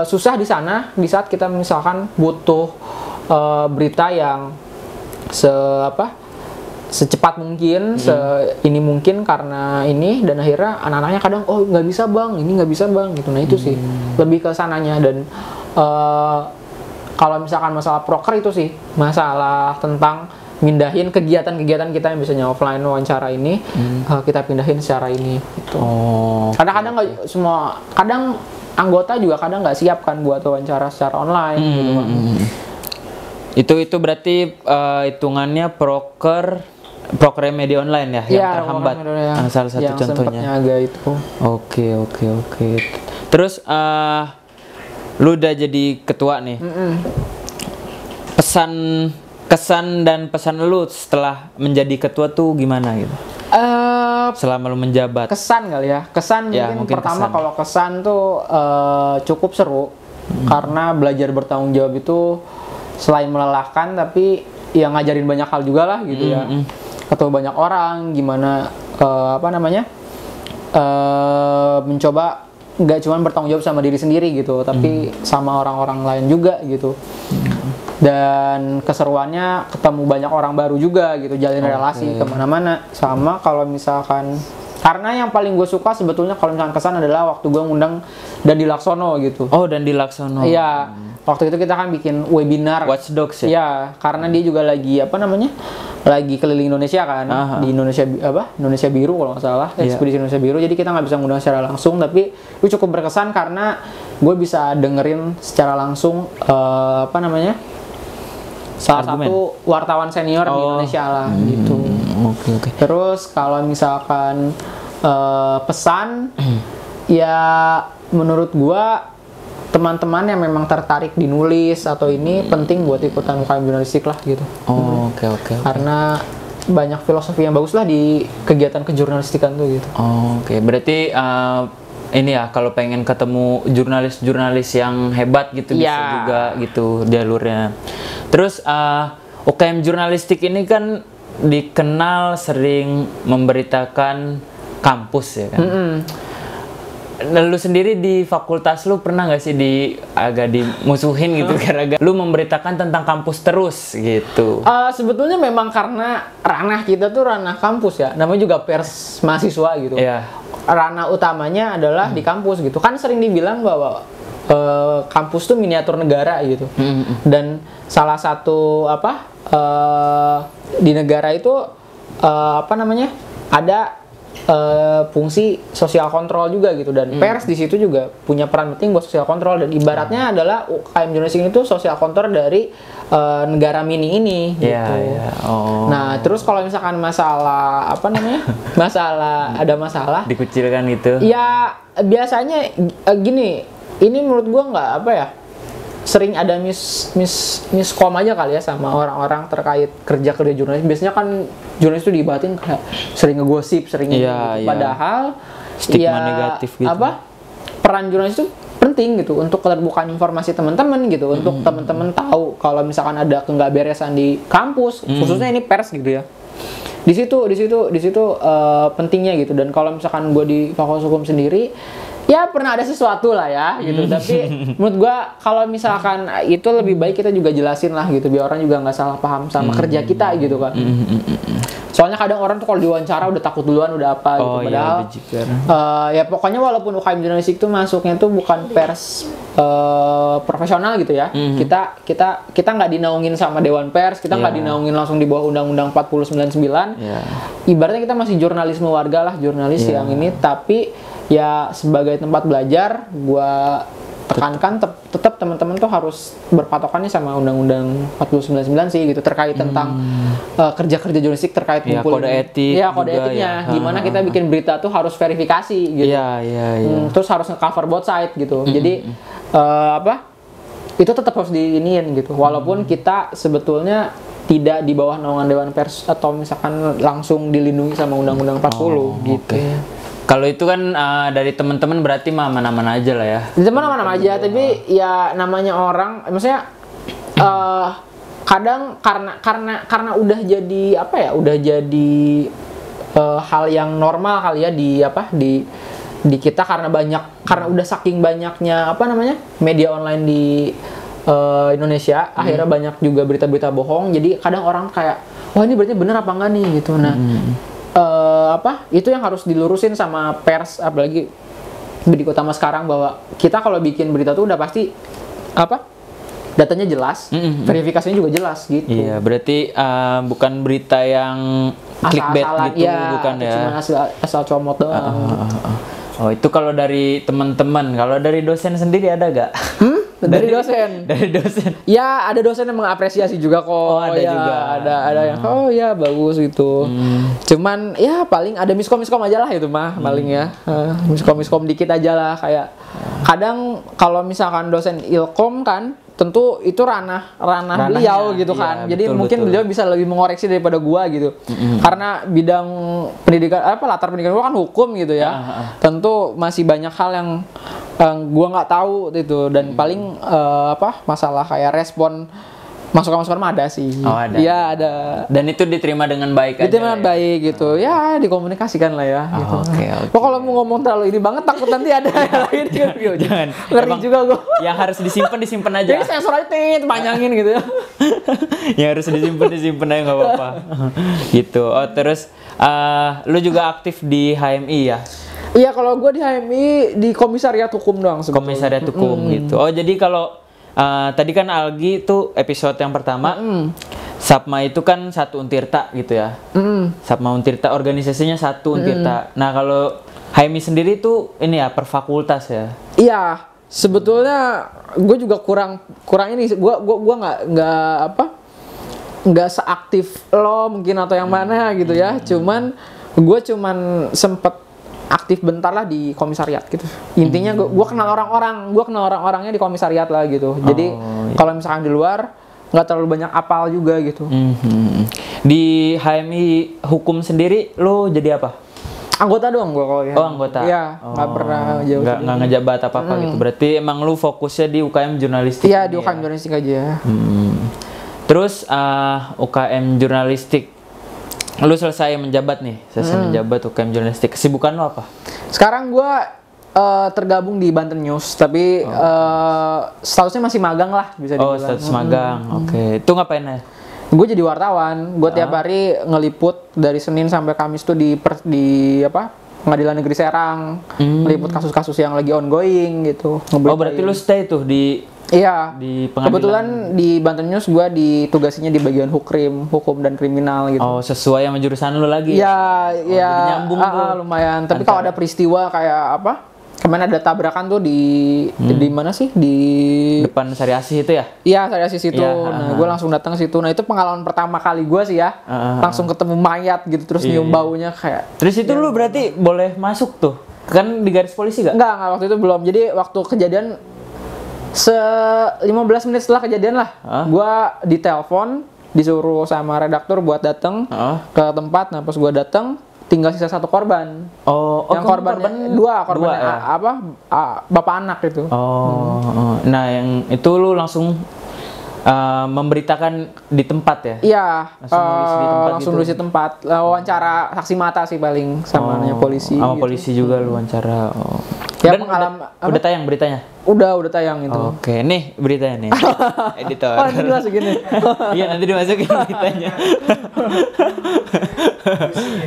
A: susah di sana di saat kita misalkan butuh berita yang secepat mungkin, ini mungkin karena ini dan akhirnya anak-anaknya kadang nggak bisa bang, ini nggak bisa bang gitu. Nah itu sih lebih ke sananya dan kalau misalkan masalah proker itu sih masalah tentang mindahin kegiatan-kegiatan kita yang biasanya offline wawancara ini kita pindahin secara ini gitu. Kadang-kadang nggak semua, kadang anggota juga kadang nggak siap kan buat wawancara secara online gitu kan.
B: Itu berarti hitungannya proker media online ya yang terhambat. Salah satu
A: yang
B: contohnya.
A: Agak itu.
B: Oke. Terus lu udah jadi ketua nih. Kesan dan pesan lu setelah menjadi ketua tuh gimana gitu? Selama lu menjabat.
A: Kesan kali ya. Kesan mungkin pertama kalau kesan tuh cukup seru karena belajar bertanggung jawab itu selain melelahkan tapi ya ngajarin banyak hal juga lah gitu ya. Ketemu banyak orang, gimana mencoba nggak cuma bertanggung jawab sama diri sendiri gitu, tapi sama orang-orang lain juga gitu. Dan keseruannya ketemu banyak orang baru juga gitu, jalin relasi kemana-mana. Sama kalau misalkan, karena yang paling gue suka sebetulnya kalau misalkan kesan adalah waktu gue ngundang Dandi Laksono gitu.
B: Dandi Laksono.
A: Iya, waktu itu kita kan bikin webinar
B: Watch Dogs ya?
A: Iya, karena dia juga lagi lagi keliling Indonesia kan, di Indonesia Biru kalau nggak salah, ekspedisi Indonesia Biru. Jadi kita nggak bisa ngundang secara langsung, tapi itu cukup berkesan karena gue bisa dengerin secara langsung salah satu wartawan senior di Indonesia lah gitu.
B: Oke.
A: Terus kalau misalkan pesan, ya menurut gue teman-teman yang memang tertarik di nulis atau ini penting buat ikutan UKM jurnalistik lah gitu.
B: Oke.
A: Karena banyak filosofi yang bagus lah di kegiatan kejurnalistikan tuh gitu.
B: Oke, berarti ini ya kalau pengen ketemu jurnalis-jurnalis yang hebat gitu bisa juga gitu jalurnya. Terus UKM jurnalistik ini kan dikenal sering memberitakan kampus ya kan. lu sendiri di fakultas lu pernah nggak sih agak dimusuhin gitu gara-gara lu memberitakan tentang kampus terus gitu?
A: Sebetulnya memang karena ranah kita tuh ranah kampus ya, namanya juga pers mahasiswa gitu.
B: Iya.
A: Ranah utamanya adalah di kampus gitu. Kan sering dibilang bahwa kampus tuh miniatur negara gitu. Dan salah satu di negara itu ada fungsi sosial kontrol juga gitu, dan pers di situ juga punya peran penting buat sosial kontrol, dan ibaratnya adalah UKM Jurnalistik itu sosial kontrol dari negara mini ini gitu.
B: Oh.
A: Nah, terus kalau misalkan masalah ada masalah
B: dikucilkan gitu.
A: Ya biasanya gini, ini menurut gua nggak sering ada miskom aja kali ya sama orang-orang terkait kerja jurnalis. Biasanya kan jurnalis itu diibatin kayak sering ngegosip, sering gitu. Padahal
B: stigma negatif gitu.
A: Peran jurnalis itu penting gitu untuk keterbukaan informasi teman-teman gitu, untuk teman-teman tahu kalau misalkan ada nggak beresan di kampus, khususnya ini pers gitu ya. Di situ pentingnya gitu. Dan kalau misalkan gue di Fakultas Hukum sendiri, ya pernah ada sesuatu lah ya gitu. Tapi menurut gua kalau misalkan itu lebih baik kita juga jelasin lah gitu, biar orang juga nggak salah paham sama kerja kita gitu kan. Soalnya kadang orang tuh kalau diwawancara udah takut duluan, udah apa gitu. Padahal ya pokoknya walaupun UKM Jurnalistik itu masuknya tuh bukan pers profesional gitu ya. Kita nggak dinaungin sama Dewan Pers, kita nggak dinaungin langsung di bawah Undang-Undang 40 99. Ibaratnya kita masih jurnalisme warga lah, jurnalis yang ini, tapi ya sebagai tempat belajar, gua tekankan tetap teman-teman tuh harus berpatokannya sama Undang-Undang 4099 sih gitu, terkait tentang kerja jurnalistik, terkait
B: kode etik.
A: Ya, kode etiknya. Gimana kita bikin berita tuh harus verifikasi gitu. Terus harus nge-cover both side gitu. Jadi itu tetap harus diiniin gitu. Walaupun kita sebetulnya tidak di bawah naungan Dewan Pers atau misalkan langsung dilindungi sama Undang-Undang 40 gitu.
B: Kalau itu kan dari teman-teman berarti mah aman-aman aja lah ya.
A: Aman-aman aja, tapi ya namanya orang, maksudnya kadang karena udah jadi udah jadi hal yang normal kali ya di kita, karena udah saking banyaknya media online di Indonesia, akhirnya banyak juga berita-berita bohong. Jadi kadang orang kayak, wah ini berarti bener apa enggak nih gitu. Nah, itu yang harus dilurusin sama pers, apalagi di Utama sekarang, bahwa kita kalau bikin berita tuh udah pasti datanya jelas, verifikasinya juga jelas gitu.
B: Iya, berarti bukan berita yang clickbait gitu, bukan ya?
A: Cuma asal comot doang.
B: Oh, itu kalau dari teman-teman. Kalau dari dosen sendiri ada gak?
A: Dari dosen.
B: Dari dosen.
A: Ya, ada dosen yang mengapresiasi juga kok.
B: Oh, ada juga.
A: Ada yang ya bagus gitu. Cuman ya paling ada miskom aja lah itu mah, paling ya. Miskom dikit aja lah, kayak kadang kalau misalkan dosen ilkom kan, tentu itu ranah beliau gitu kan. Jadi mungkin beliau bisa lebih mengoreksi daripada gua gitu. Karena bidang pendidikan latar pendidikan gua kan hukum gitu ya. Tentu masih banyak hal yang gua nggak tahu gitu, dan paling masalah kayak respon masukan mah ada sih.
B: Oh, ada.
A: Iya, ada.
B: Dan itu diterima dengan baik aja.
A: Diterima dengan baik gitu. Ya, dikomunikasikan lah ya gitu.
B: Oke.
A: Kalau mau ngomong terlalu ini banget, takut nanti ada yang lain gitu.
B: Jangan.
A: Ngeri juga gua.
B: Yang harus disimpan aja.
A: Jadi sensor aja panjangin gitu ya.
B: Yang harus disimpan aja nggak apa-apa. Gitu. Oh, terus lu juga aktif di HMI ya?
A: Iya, kalau gue di HMI di Komisariat Hukum doang sebetulnya.
B: Komisariat Hukum gitu. Oh, jadi kalau tadi kan Algi itu episode yang pertama, Sapma itu kan satu Untirta gitu ya. Sapma Untirta, organisasinya satu Untirta. Nah, kalau HMI sendiri itu ini ya per fakultas ya?
A: Iya, sebetulnya gue juga kurang ini. Gue nggak seaktif lo mungkin atau yang mana gitu ya. Gue cuman sempet aktif bentar lah di komisariat gitu. Intinya gue kenal orang-orangnya di komisariat lah gitu. Jadi kalau misalkan di luar nggak terlalu banyak apal juga gitu.
B: Di HMI Hukum sendiri lo jadi apa?
A: Anggota doang gue kalau ya.
B: Oh, anggota.
A: Iya, nggak pernah jauh.
B: Nggak ngejabat apa-apa gitu. Berarti emang lu fokusnya di UKM Jurnalistik?
A: Iya, di UKM Jurnalistik aja.
B: Terus UKM Jurnalistik, lu selesai menjabat nih, menjabat UKM Jurnalistik. Kesibukan lu apa?
A: Sekarang gue tergabung di Banten News, tapi statusnya masih magang lah bisa dibilang.
B: Oh, status magang. Oke. Itu ngapain ya?
A: Gue jadi wartawan. Gue tiap hari ngeliput dari Senin sampai Kamis tuh di Pengadilan Negeri Serang, ngeliput kasus-kasus yang lagi ongoing gitu.
B: Oh, berarti lu stay tuh di
A: Iya.
B: di pengadilan.
A: Kebetulan di Banten News gue ditugasinya di bagian hukum dan kriminal gitu.
B: Oh, sesuai sama jurusan lu lagi.
A: Iya, iya.
B: jadi nyambung tuh.
A: Lumayan. Tapi kalau ada peristiwa kayak apa? Kemarin ada tabrakan tuh di mana sih? Di
B: Depan Sari Asih itu ya?
A: Iya, saya situ.
B: Iya,
A: Nah, gue langsung datang ke situ. Nah, itu pengalaman pertama kali gue sih ya. Langsung ketemu mayat gitu, terus nyium baunya kayak.
B: Terus itu lu berarti boleh masuk tuh? Kan di garis polisi gak?
A: Enggak, waktu itu belum. Jadi waktu kejadian 15 menit setelah kejadian lah, gue ditelepon, disuruh sama redaktur buat datang ke tempat. Nah, pas gue datang, tinggal sisa satu korban. Yang korbannya dua
B: ya?
A: Bapak anak itu.
B: Nah yang itu lu langsung memberitakan di tempat ya?
A: Iya,
B: langsung nulis di tempat
A: wawancara saksi mata sih paling sama polisi.
B: Sama
A: gitu.
B: polisi juga lu wawancara.
A: Ya,
B: Dan udah tayang beritanya?
A: Udah tayang itu.
B: Oke, nih beritanya nih. Editor.
A: Oh, ini dimasukin nih.
B: Iya, nanti dimasukin beritanya.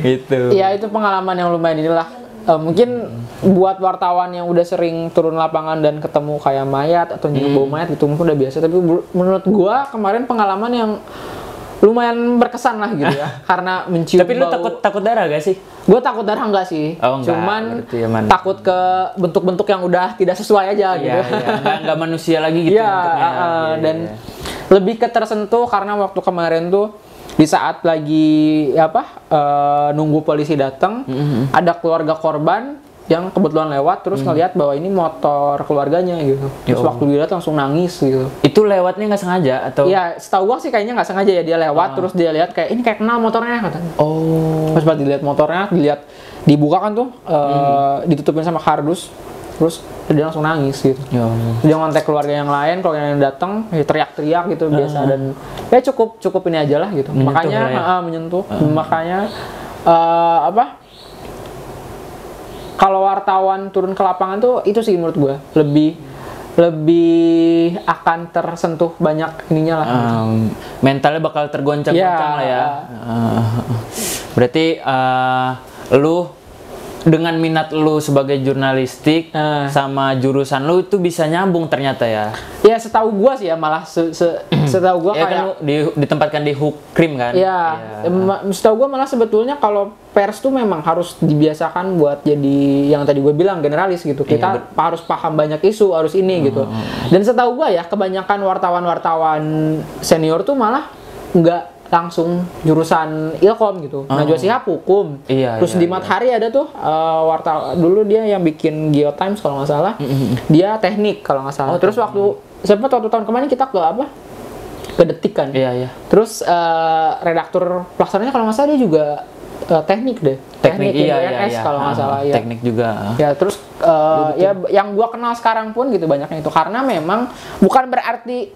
B: Gitu.
A: Iya, itu pengalaman yang lumayan inilah. Mungkin buat wartawan yang udah sering turun lapangan dan ketemu kayak mayat atau nyium bau mayat gitu mungkin udah biasa. Tapi menurut gua kemarin pengalaman yang lumayan berkesan lah gitu ya. Karena mencium
B: Tapi lu takut darah gak sih?
A: Gue takut darah enggak sih.
B: Oh, enggak.
A: Cuman
B: aman.
A: takut ke bentuk-bentuk yang udah tidak sesuai aja gitu.
B: Iya. Enggak manusia lagi gitu bentuknya.
A: Dan lebih ke tersentuh karena waktu kemarin tuh di saat lagi nunggu polisi datang, ada keluarga korban yang kebetulan lewat terus ngelihat bahwa ini motor keluarganya gitu. Terus waktu dia langsung nangis gitu.
B: Itu lewatnya nggak sengaja atau?
A: Iya, setahu gua sih kayaknya nggak sengaja ya, dia lewat terus dia lihat kayak ini kayak kenal motornya katanya. Terus pas dilihat motornya, dibuka kan tuh ditutupin sama kardus. Terus dia langsung nangis gitu. Dia ngontek keluarga yang lain, kalau yang datang teriak-teriak gitu biasa, dan ya cukup ini aja lah gitu.
B: Menyentuh
A: makanya menyentuh. Makanya kalau wartawan turun ke lapangan tuh itu sih menurut gue lebih akan tersentuh banyak ininya lah.
B: Mentalnya bakal tergoncang-goncang lah ya. Berarti lu dengan minat lu sebagai jurnalistik sama jurusan lu itu bisa nyambung ternyata ya.
A: Ya setahu gua sih ya, malah setahu gua kayak
B: kan lu ditempatkan di Hukrim kan.
A: Iya. Setahu gua malah sebetulnya kalau pers tuh memang harus dibiasakan buat jadi yang tadi gua bilang generalis gitu. Kita harus paham banyak isu, harus ini gitu. Dan setahu gua ya kebanyakan wartawan-wartawan senior tuh malah nggak langsung jurusan Ilkom gitu. Najwa Shihab hukum. Terus di Matahari ada tuh wartawan dulu dia yang bikin Geotimes kalau nggak salah. Dia teknik kalau nggak salah. Terus waktu tahun kemarin kita ke Detik kan. Terus redaktur pelaksananya kalau nggak salah dia juga teknik deh. Teknik INS kalau nggak salah ya.
B: Teknik juga.
A: Ya terus ya yang gua kenal sekarang pun gitu banyaknya itu, karena memang bukan berarti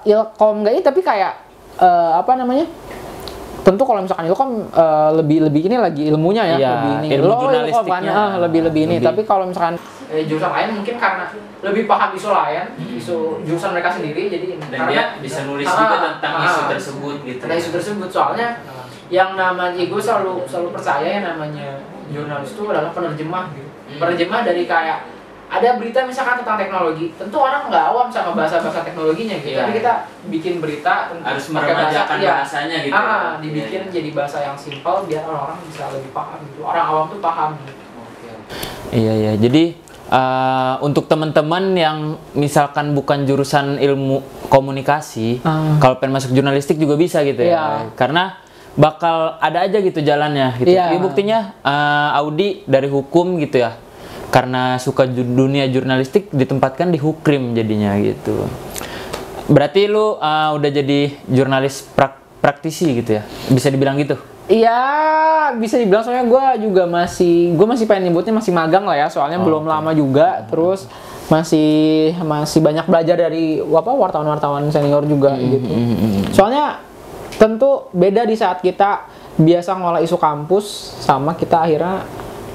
A: Ilkom nggak ini, tapi kayak tentu kalau misalkan Ilkom lebih ini lagi ilmunya ya, lebih ini
B: ilmu jurnalistiknya
A: lebih ini. Tapi kalau misalkan jurusan lain mungkin karena lebih paham isu lain, isu jurusan mereka sendiri, jadi
B: dan dia bisa nulis juga tentang isu tersebut gitu.
A: Tentang isu tersebut, soalnya yang namanya gue selalu percaya yang namanya jurnalis itu adalah penerjemah gitu. Penerjemah dari kayak ada berita misalkan tentang teknologi, tentu orang nggak awam sama bahasa-bahasa teknologinya gitu. Tapi kita bikin berita
B: harus meremajakan bahasanya gitu.
A: Dibikin jadi bahasa yang simpel biar orang-orang bisa lebih paham gitu. Orang awam tuh paham gitu.
B: Iya. Jadi untuk teman-teman yang misalkan bukan jurusan ilmu komunikasi, kalau pengen masuk jurnalistik juga bisa gitu ya. Karena bakal ada aja gitu jalannya gitu. Buktinya Audi dari hukum gitu ya. Karena suka dunia jurnalistik ditempatkan di Hukrim jadinya gitu. Berarti lu udah jadi jurnalis praktisi gitu ya? Bisa dibilang gitu?
A: Iya, bisa dibilang, soalnya gue masih pengen nyebutnya masih magang lah ya, soalnya belum lama juga. Terus masih banyak belajar dari wartawan-wartawan senior juga gitu. Soalnya tentu beda di saat kita biasa ngolah isu kampus sama kita akhirnya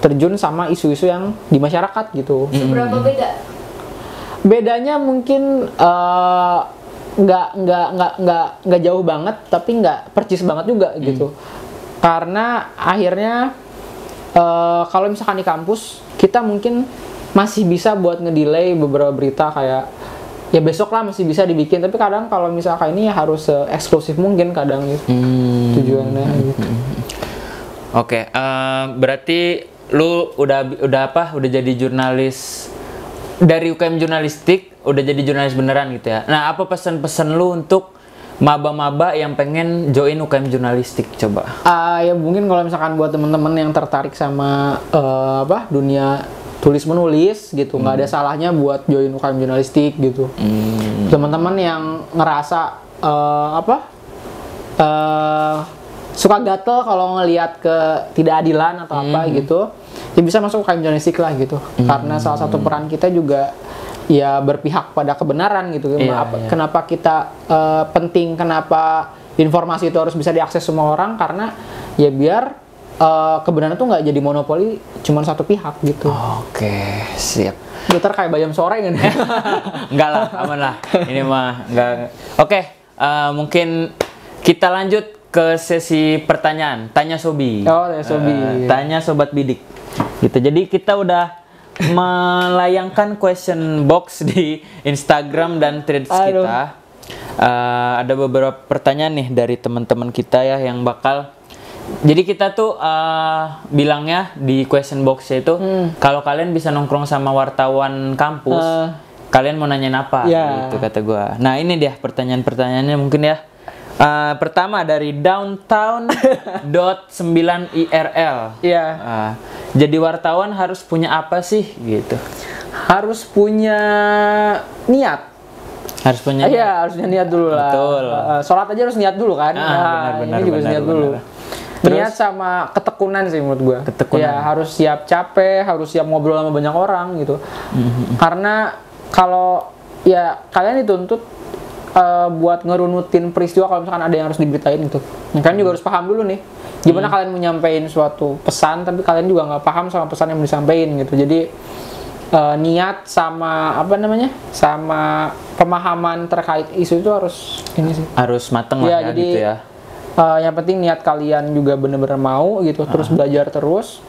A: terjun sama isu-isu yang di masyarakat gitu.
C: Seberapa beda?
A: Bedanya mungkin nggak jauh banget, tapi nggak percis banget juga gitu. Karena akhirnya kalau misalkan di kampus kita mungkin masih bisa buat ngedelay beberapa berita kayak ya besok lah masih bisa dibikin, tapi kadang kalau misalkan ini ya harus eksklusif mungkin kadang gitu tujuannya gitu.
B: Oke, berarti lu udah jadi jurnalis dari UKM jurnalistik, udah jadi jurnalis beneran gitu ya. Nah, apa pesan-pesan lu untuk maba-maba yang pengen join UKM jurnalistik coba?
A: Ya mungkin kalau misalkan buat teman-teman yang tertarik sama dunia tulis menulis gitu, nggak ada salahnya buat join UKM jurnalistik gitu. Teman-teman yang ngerasa suka gatel kalau ngelihat ketidakadilan atau apa gitu, ya bisa masuk UKM jurnalistik lah gitu. Karena salah satu peran kita juga ya berpihak pada kebenaran gitu. Kenapa kita penting, kenapa informasi itu harus bisa diakses semua orang, karena ya biar kebenaran itu nggak jadi monopoli cuma satu pihak gitu.
B: Oke, siap.
A: Bentar kayak Bayam Sore kan?
B: Enggak lah, aman lah. Ini mah enggak. Oke, mungkin kita lanjut ke sesi pertanyaan. Tanya Sobi.
A: Oh, Tanya Sobi.
B: Tanya Sobat Bidik. Gitu. Jadi kita udah melayangkan question box di Instagram dan threads kita. Ada beberapa pertanyaan nih dari teman-teman kita ya yang bakal. Jadi kita tuh bilangnya di question box itu kalau kalian bisa nongkrong sama wartawan kampus, kalian mau nanyain apa? Gitu kata gua. Nah ini dia pertanyaan-pertanyaannya mungkin ya. Pertama dari downtown.9IRL.
A: Iya.
B: Jadi wartawan harus punya apa sih gitu?
A: Harus punya niat.
B: Harus punya.
A: Iya, harus punya niat dulu lah.
B: Betul.
A: Sholat aja harus niat dulu kan.
B: Benar,
A: ini juga harus niat dulu.
B: Terus,
A: niat sama ketekunan sih menurut gua.
B: Ketekunan.
A: Ya, harus siap capek, harus siap ngobrol sama banyak orang gitu. Karena kalau ya kalian dituntut buat ngerunutin peristiwa kalau misalkan ada yang harus diberitain gitu. Kalian juga harus paham dulu nih, gimana kalian menyampaikan suatu pesan, tapi kalian juga nggak paham sama pesan yang disampaikan gitu. Jadi niat sama sama pemahaman terkait isu itu harus ini sih.
B: Harus mateng lah ya,
A: jadi,
B: gitu ya.
A: Yang penting niat kalian juga bener-bener mau gitu, terus belajar terus.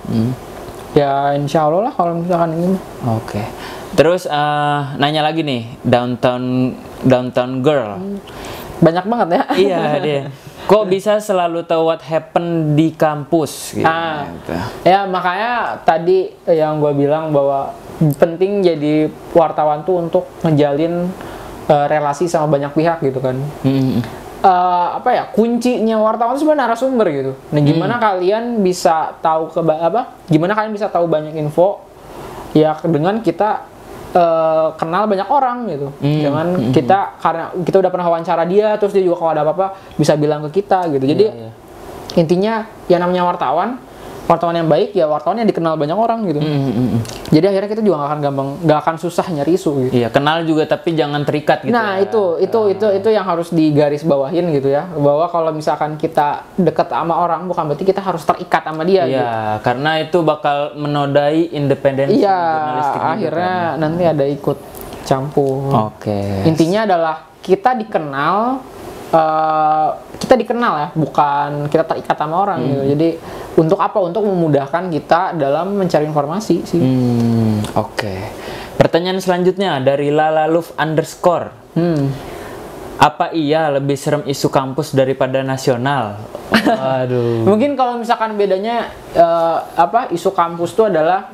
A: Ya insya Allah lah kalau misalkan ini.
B: Oke. Terus nanya lagi nih, downtown girl.
A: Banyak banget ya.
B: Iya dia. Kok bisa selalu tahu what happen di kampus? Gitu.
A: Ya makanya tadi yang gue bilang bahwa penting jadi wartawan tuh untuk ngejalin relasi sama banyak pihak gitu kan. Kuncinya wartawan sebenarnya narasumber gitu. Nah gimana kalian bisa tahu gimana kalian bisa tahu banyak info ya dengan kita kenal banyak orang gitu. Jangan karena kita udah pernah wawancara dia, terus dia juga kalau ada apa-apa bisa bilang ke kita gitu. Jadi intinya yang namanya wartawan yang baik ya wartawan yang dikenal banyak orang gitu. Jadi akhirnya kita juga nggak akan susah nyari isu gitu.
B: Iya, kenal juga tapi jangan terikat gitu.
A: Nah,
B: ya.
A: itu yang harus digaris bawahin gitu ya. Bahwa kalau misalkan kita dekat sama orang bukan berarti kita harus terikat sama dia gitu.
B: Iya, karena itu bakal menodai independensi jurnalistik.
A: Iya, akhirnya nanti ada ikut campur.
B: Oke.
A: Intinya adalah kita dikenal ya, bukan kita terikat sama orang gitu. Jadi untuk apa? Untuk memudahkan kita dalam mencari informasi sih.
B: Oke. Pertanyaan selanjutnya dari lalaluf_. Apa iya lebih serem isu kampus daripada nasional? Aduh.
A: Mungkin kalau misalkan bedanya isu kampus itu adalah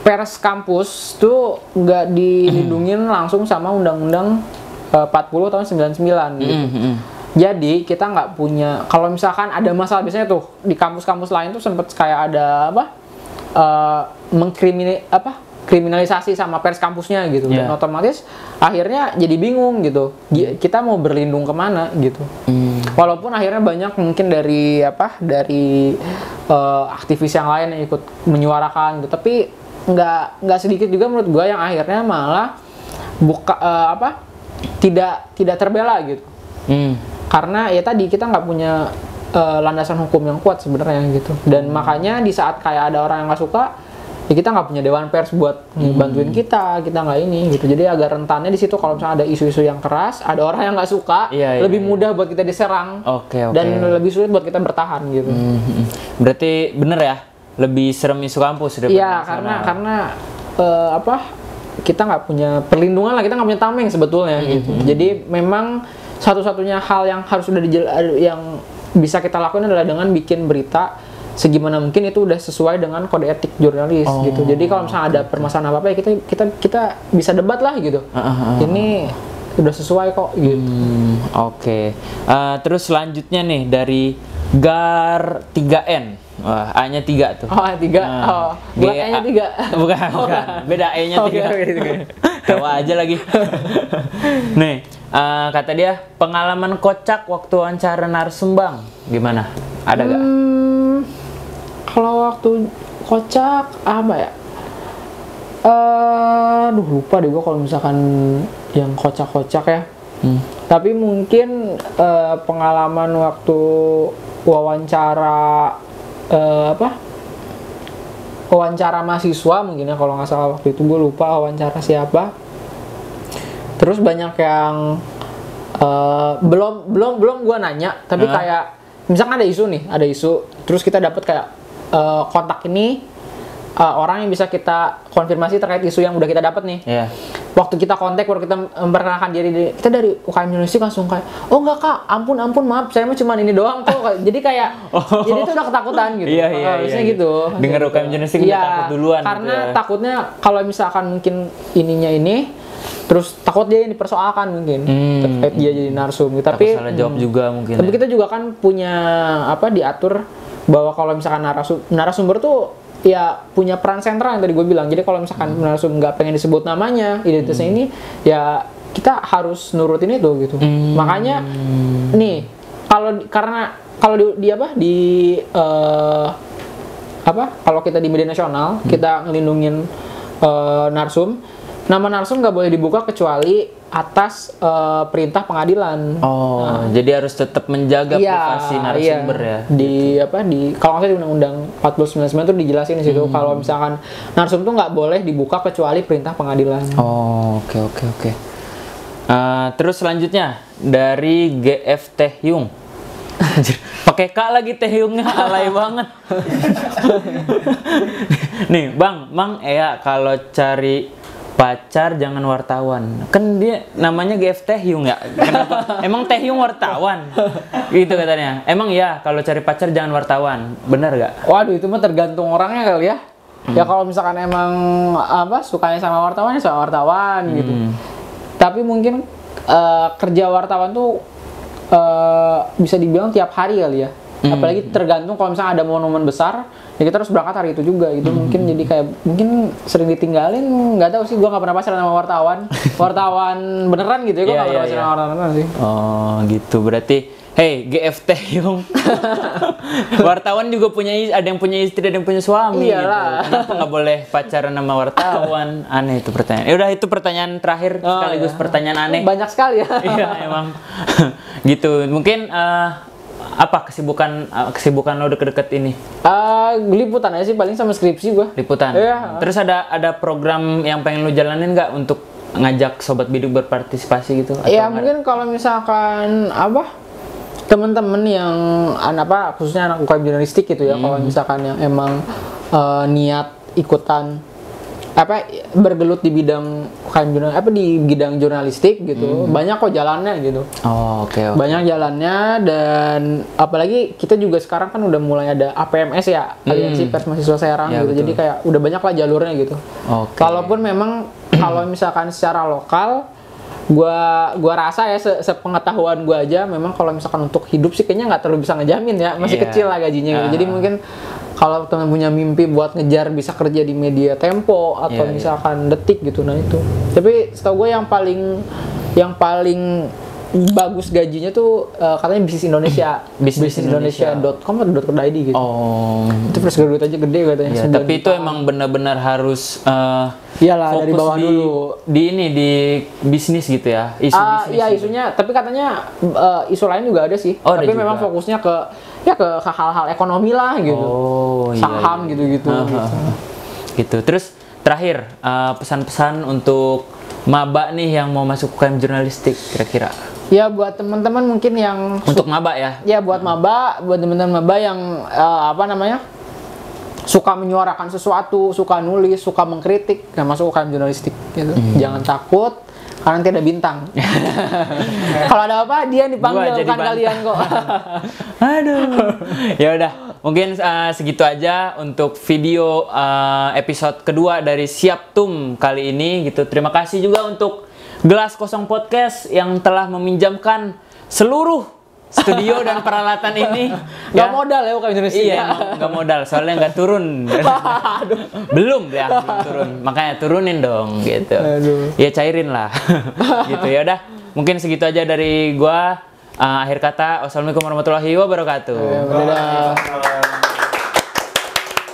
A: pers kampus tuh nggak dilindungin langsung sama undang-undang 40 tahun 99 gitu. Jadi kita nggak punya, kalau misalkan ada masalah biasanya tuh di kampus-kampus lain tuh sempet kayak ada kriminalisasi sama pers kampusnya gitu. Dan otomatis akhirnya jadi bingung gitu. Kita mau berlindung kemana gitu. Walaupun akhirnya banyak mungkin dari aktivis yang lain yang ikut menyuarakan gitu. Tapi nggak sedikit juga menurut gue yang akhirnya malah tidak terbela gitu. Karena ya tadi kita nggak punya landasan hukum yang kuat sebenarnya gitu. Dan makanya di saat kayak ada orang yang nggak suka, ya kita nggak punya dewan pers buat bantuin kita nggak ini gitu. Jadi agak rentannya di situ kalau misalnya ada isu-isu yang keras, ada orang yang nggak suka, lebih mudah buat kita diserang, dan lebih sulit buat kita bertahan gitu.
B: Berarti bener ya, lebih serem isu kampus daripada
A: iya, karena kita nggak punya perlindungan lah, kita nggak punya tameng sebetulnya gitu. Jadi memang satu-satunya hal yang harus yang bisa kita lakukan adalah dengan bikin berita segimana mungkin itu udah sesuai dengan kode etik jurnalis gitu. Jadi kalau misalnya ada permasalahan apa ya kita bisa debat lah gitu. Ini udah sesuai kok gitu.
B: Terus selanjutnya nih dari GAR 3N. Wah, A-nya 3 tuh.
A: Oh, 3. E-nya 3.
B: Bukan. Beda E-nya 3. Tawa aja lagi. Nih, kata dia pengalaman kocak waktu wawancara narsumbang. Gimana? Ada gak?
A: Kalau waktu kocak apa ya? Lupa deh gue kalau misalkan yang kocak-kocak ya. Tapi mungkin pengalaman waktu wawancara wawancara mahasiswa mungkin ya, kalau nggak salah waktu itu, gue lupa wawancara siapa. Terus banyak yang belum gue nanya, tapi kayak misalkan ada isu, terus kita dapat kayak kontak ini orang yang bisa kita konfirmasi terkait isu yang udah kita dapat nih. Waktu kita kontak, baru kita memperkenalkan diri, kita dari UKM Jurnalistik, langsung kayak, oh enggak kak, ampun maaf, saya mah cuma ini doang kok. Jadi kayak jadi itu udah ketakutan gitu. Biasanya gitu.
B: Dengar UKM Jurnalistik udah takut duluan.
A: Karena gitu takutnya kalau misalkan mungkin ininya ini, terus takut dia yang dipersoalkan mungkin terkait dia jadi narsum gitu. Tapi
B: salah jawab juga mungkin.
A: Tapi kita juga kan punya diatur bahwa kalau misalkan narasumber tuh ya punya peran sentral yang tadi gue bilang. Jadi kalau misalkan narsum nggak pengen disebut namanya, identitasnya ini, ya kita harus nurutin itu gitu. Makanya nih kalau kalau kita di media nasional kita ngelindungin narsum, nama narsum nggak boleh dibuka kecuali atas perintah pengadilan.
B: Jadi harus tetap menjaga privasi narasumber ya.
A: Kalau nggak salah di Undang-Undang 4099 itu dijelasin di situ kalau misalkan narsum tuh nggak boleh dibuka kecuali perintah pengadilan.
B: Oke. Terus selanjutnya dari GF Taehyung. Pakai K lagi Taehyungnya, alay banget. Nih, Bang Ea, kalau cari pacar jangan wartawan. Kan dia namanya GF Taehyung ya. Kenapa? Emang Taehyung wartawan? Gitu katanya. Emang ya kalau cari pacar jangan wartawan. Benar gak?
A: Waduh, itu mah tergantung orangnya kali ya. Ya kalau misalkan emang sukanya sama wartawan, ya sama wartawan gitu. Tapi mungkin kerja wartawan tuh bisa dibilang tiap hari kali ya. Apalagi tergantung kalau misalnya ada monumen besar, ya kita harus berangkat hari itu juga gitu. Mungkin jadi kayak mungkin sering ditinggalin, nggak tahu sih, gue nggak pernah pacaran sama wartawan beneran gitu ya, gue nggak pernah pacaran sama wartawan beneran sih.
B: Gitu berarti GF Taehyung. Wartawan juga ada yang punya istri, ada yang punya suami.
A: Iyalah.
B: Gitu. Kenapa nggak boleh pacaran sama wartawan? Aneh itu pertanyaan. Udah, itu pertanyaan terakhir sekaligus pertanyaan aneh.
A: Banyak sekali ya.
B: Iya emang. Gitu. Mungkin apa kesibukan lo deket-deket ini?
A: Liputan aja sih, paling sama skripsi gue.
B: Liputan.
A: Iya.
B: Terus ada program yang pengen lo jalanin nggak untuk ngajak sobat bidik berpartisipasi gitu?
A: Iya, mungkin kalau misalkan teman-teman yang khususnya anak UKM Jurnalistik gitu ya, kalau misalkan yang emang niat ikutan bergelut di bidang UKM di bidang jurnalistik gitu, banyak kok jalannya gitu.
B: Oke.
A: Banyak jalannya, dan apalagi kita juga sekarang kan udah mulai ada APMS ya, Aliansi Pers Mahasiswa Serang gitu. Betul. Jadi kayak udah banyak lah jalurnya gitu. Kalaupun memang kalau misalkan secara lokal, gua rasa ya sepengetahuan gua aja, memang kalau misalkan untuk hidup sih kayaknya nggak terlalu bisa ngejamin ya, masih kecil lah gajinya gitu. Jadi mungkin kalau teman punya mimpi buat ngejar bisa kerja di media Tempo atau misalkan Detik gitu, nah itu. Tapi setahu gue yang paling bagus gajinya tuh katanya Bisnis Indonesia, bisnisindonesia.com atau .id gitu. Itu fresh graduate aja gede katanya.
B: Ya, tapi itu emang benar-benar harus
A: iyalah dari bawah dulu
B: di bisnis gitu ya, isu bisnis.
A: Iya, isunya, tapi katanya isu lain juga ada sih. Tapi memang fokusnya ke ya ke hal-hal ekonomi lah gitu.
B: Oh, iya,
A: Saham
B: iya.
A: gitu-gitu.
B: Gitu. Terus terakhir pesan-pesan untuk maba nih yang mau masuk UKM jurnalistik kira-kira.
A: Ya buat teman-teman mungkin yang
B: Untuk maba ya.
A: ya buat teman-teman maba yang suka menyuarakan sesuatu, suka nulis, suka mengkritik, dan masuk UKM jurnalistik gitu. Jangan takut karena nanti ada bintang. Kalau ada apa dia yang dipanggil, bukan kalian kok.
B: Aduh. Ya udah, mungkin segitu aja untuk video episode kedua dari Siap Tum kali ini gitu. Terima kasih juga untuk Gelas Kosong Podcast yang telah meminjamkan seluruh studio dan peralatan ini.
A: Gak modal ya UKM jurnalistik.
B: Iya, gak modal, soalnya nggak turun. belum turun. Makanya turunin dong gitu.
A: Aduh.
B: Ya cairin lah. Gitu ya udah. Mungkin segitu aja dari gua. Akhir kata, wassalamualaikum warahmatullahi wabarakatuh.
A: Dadah.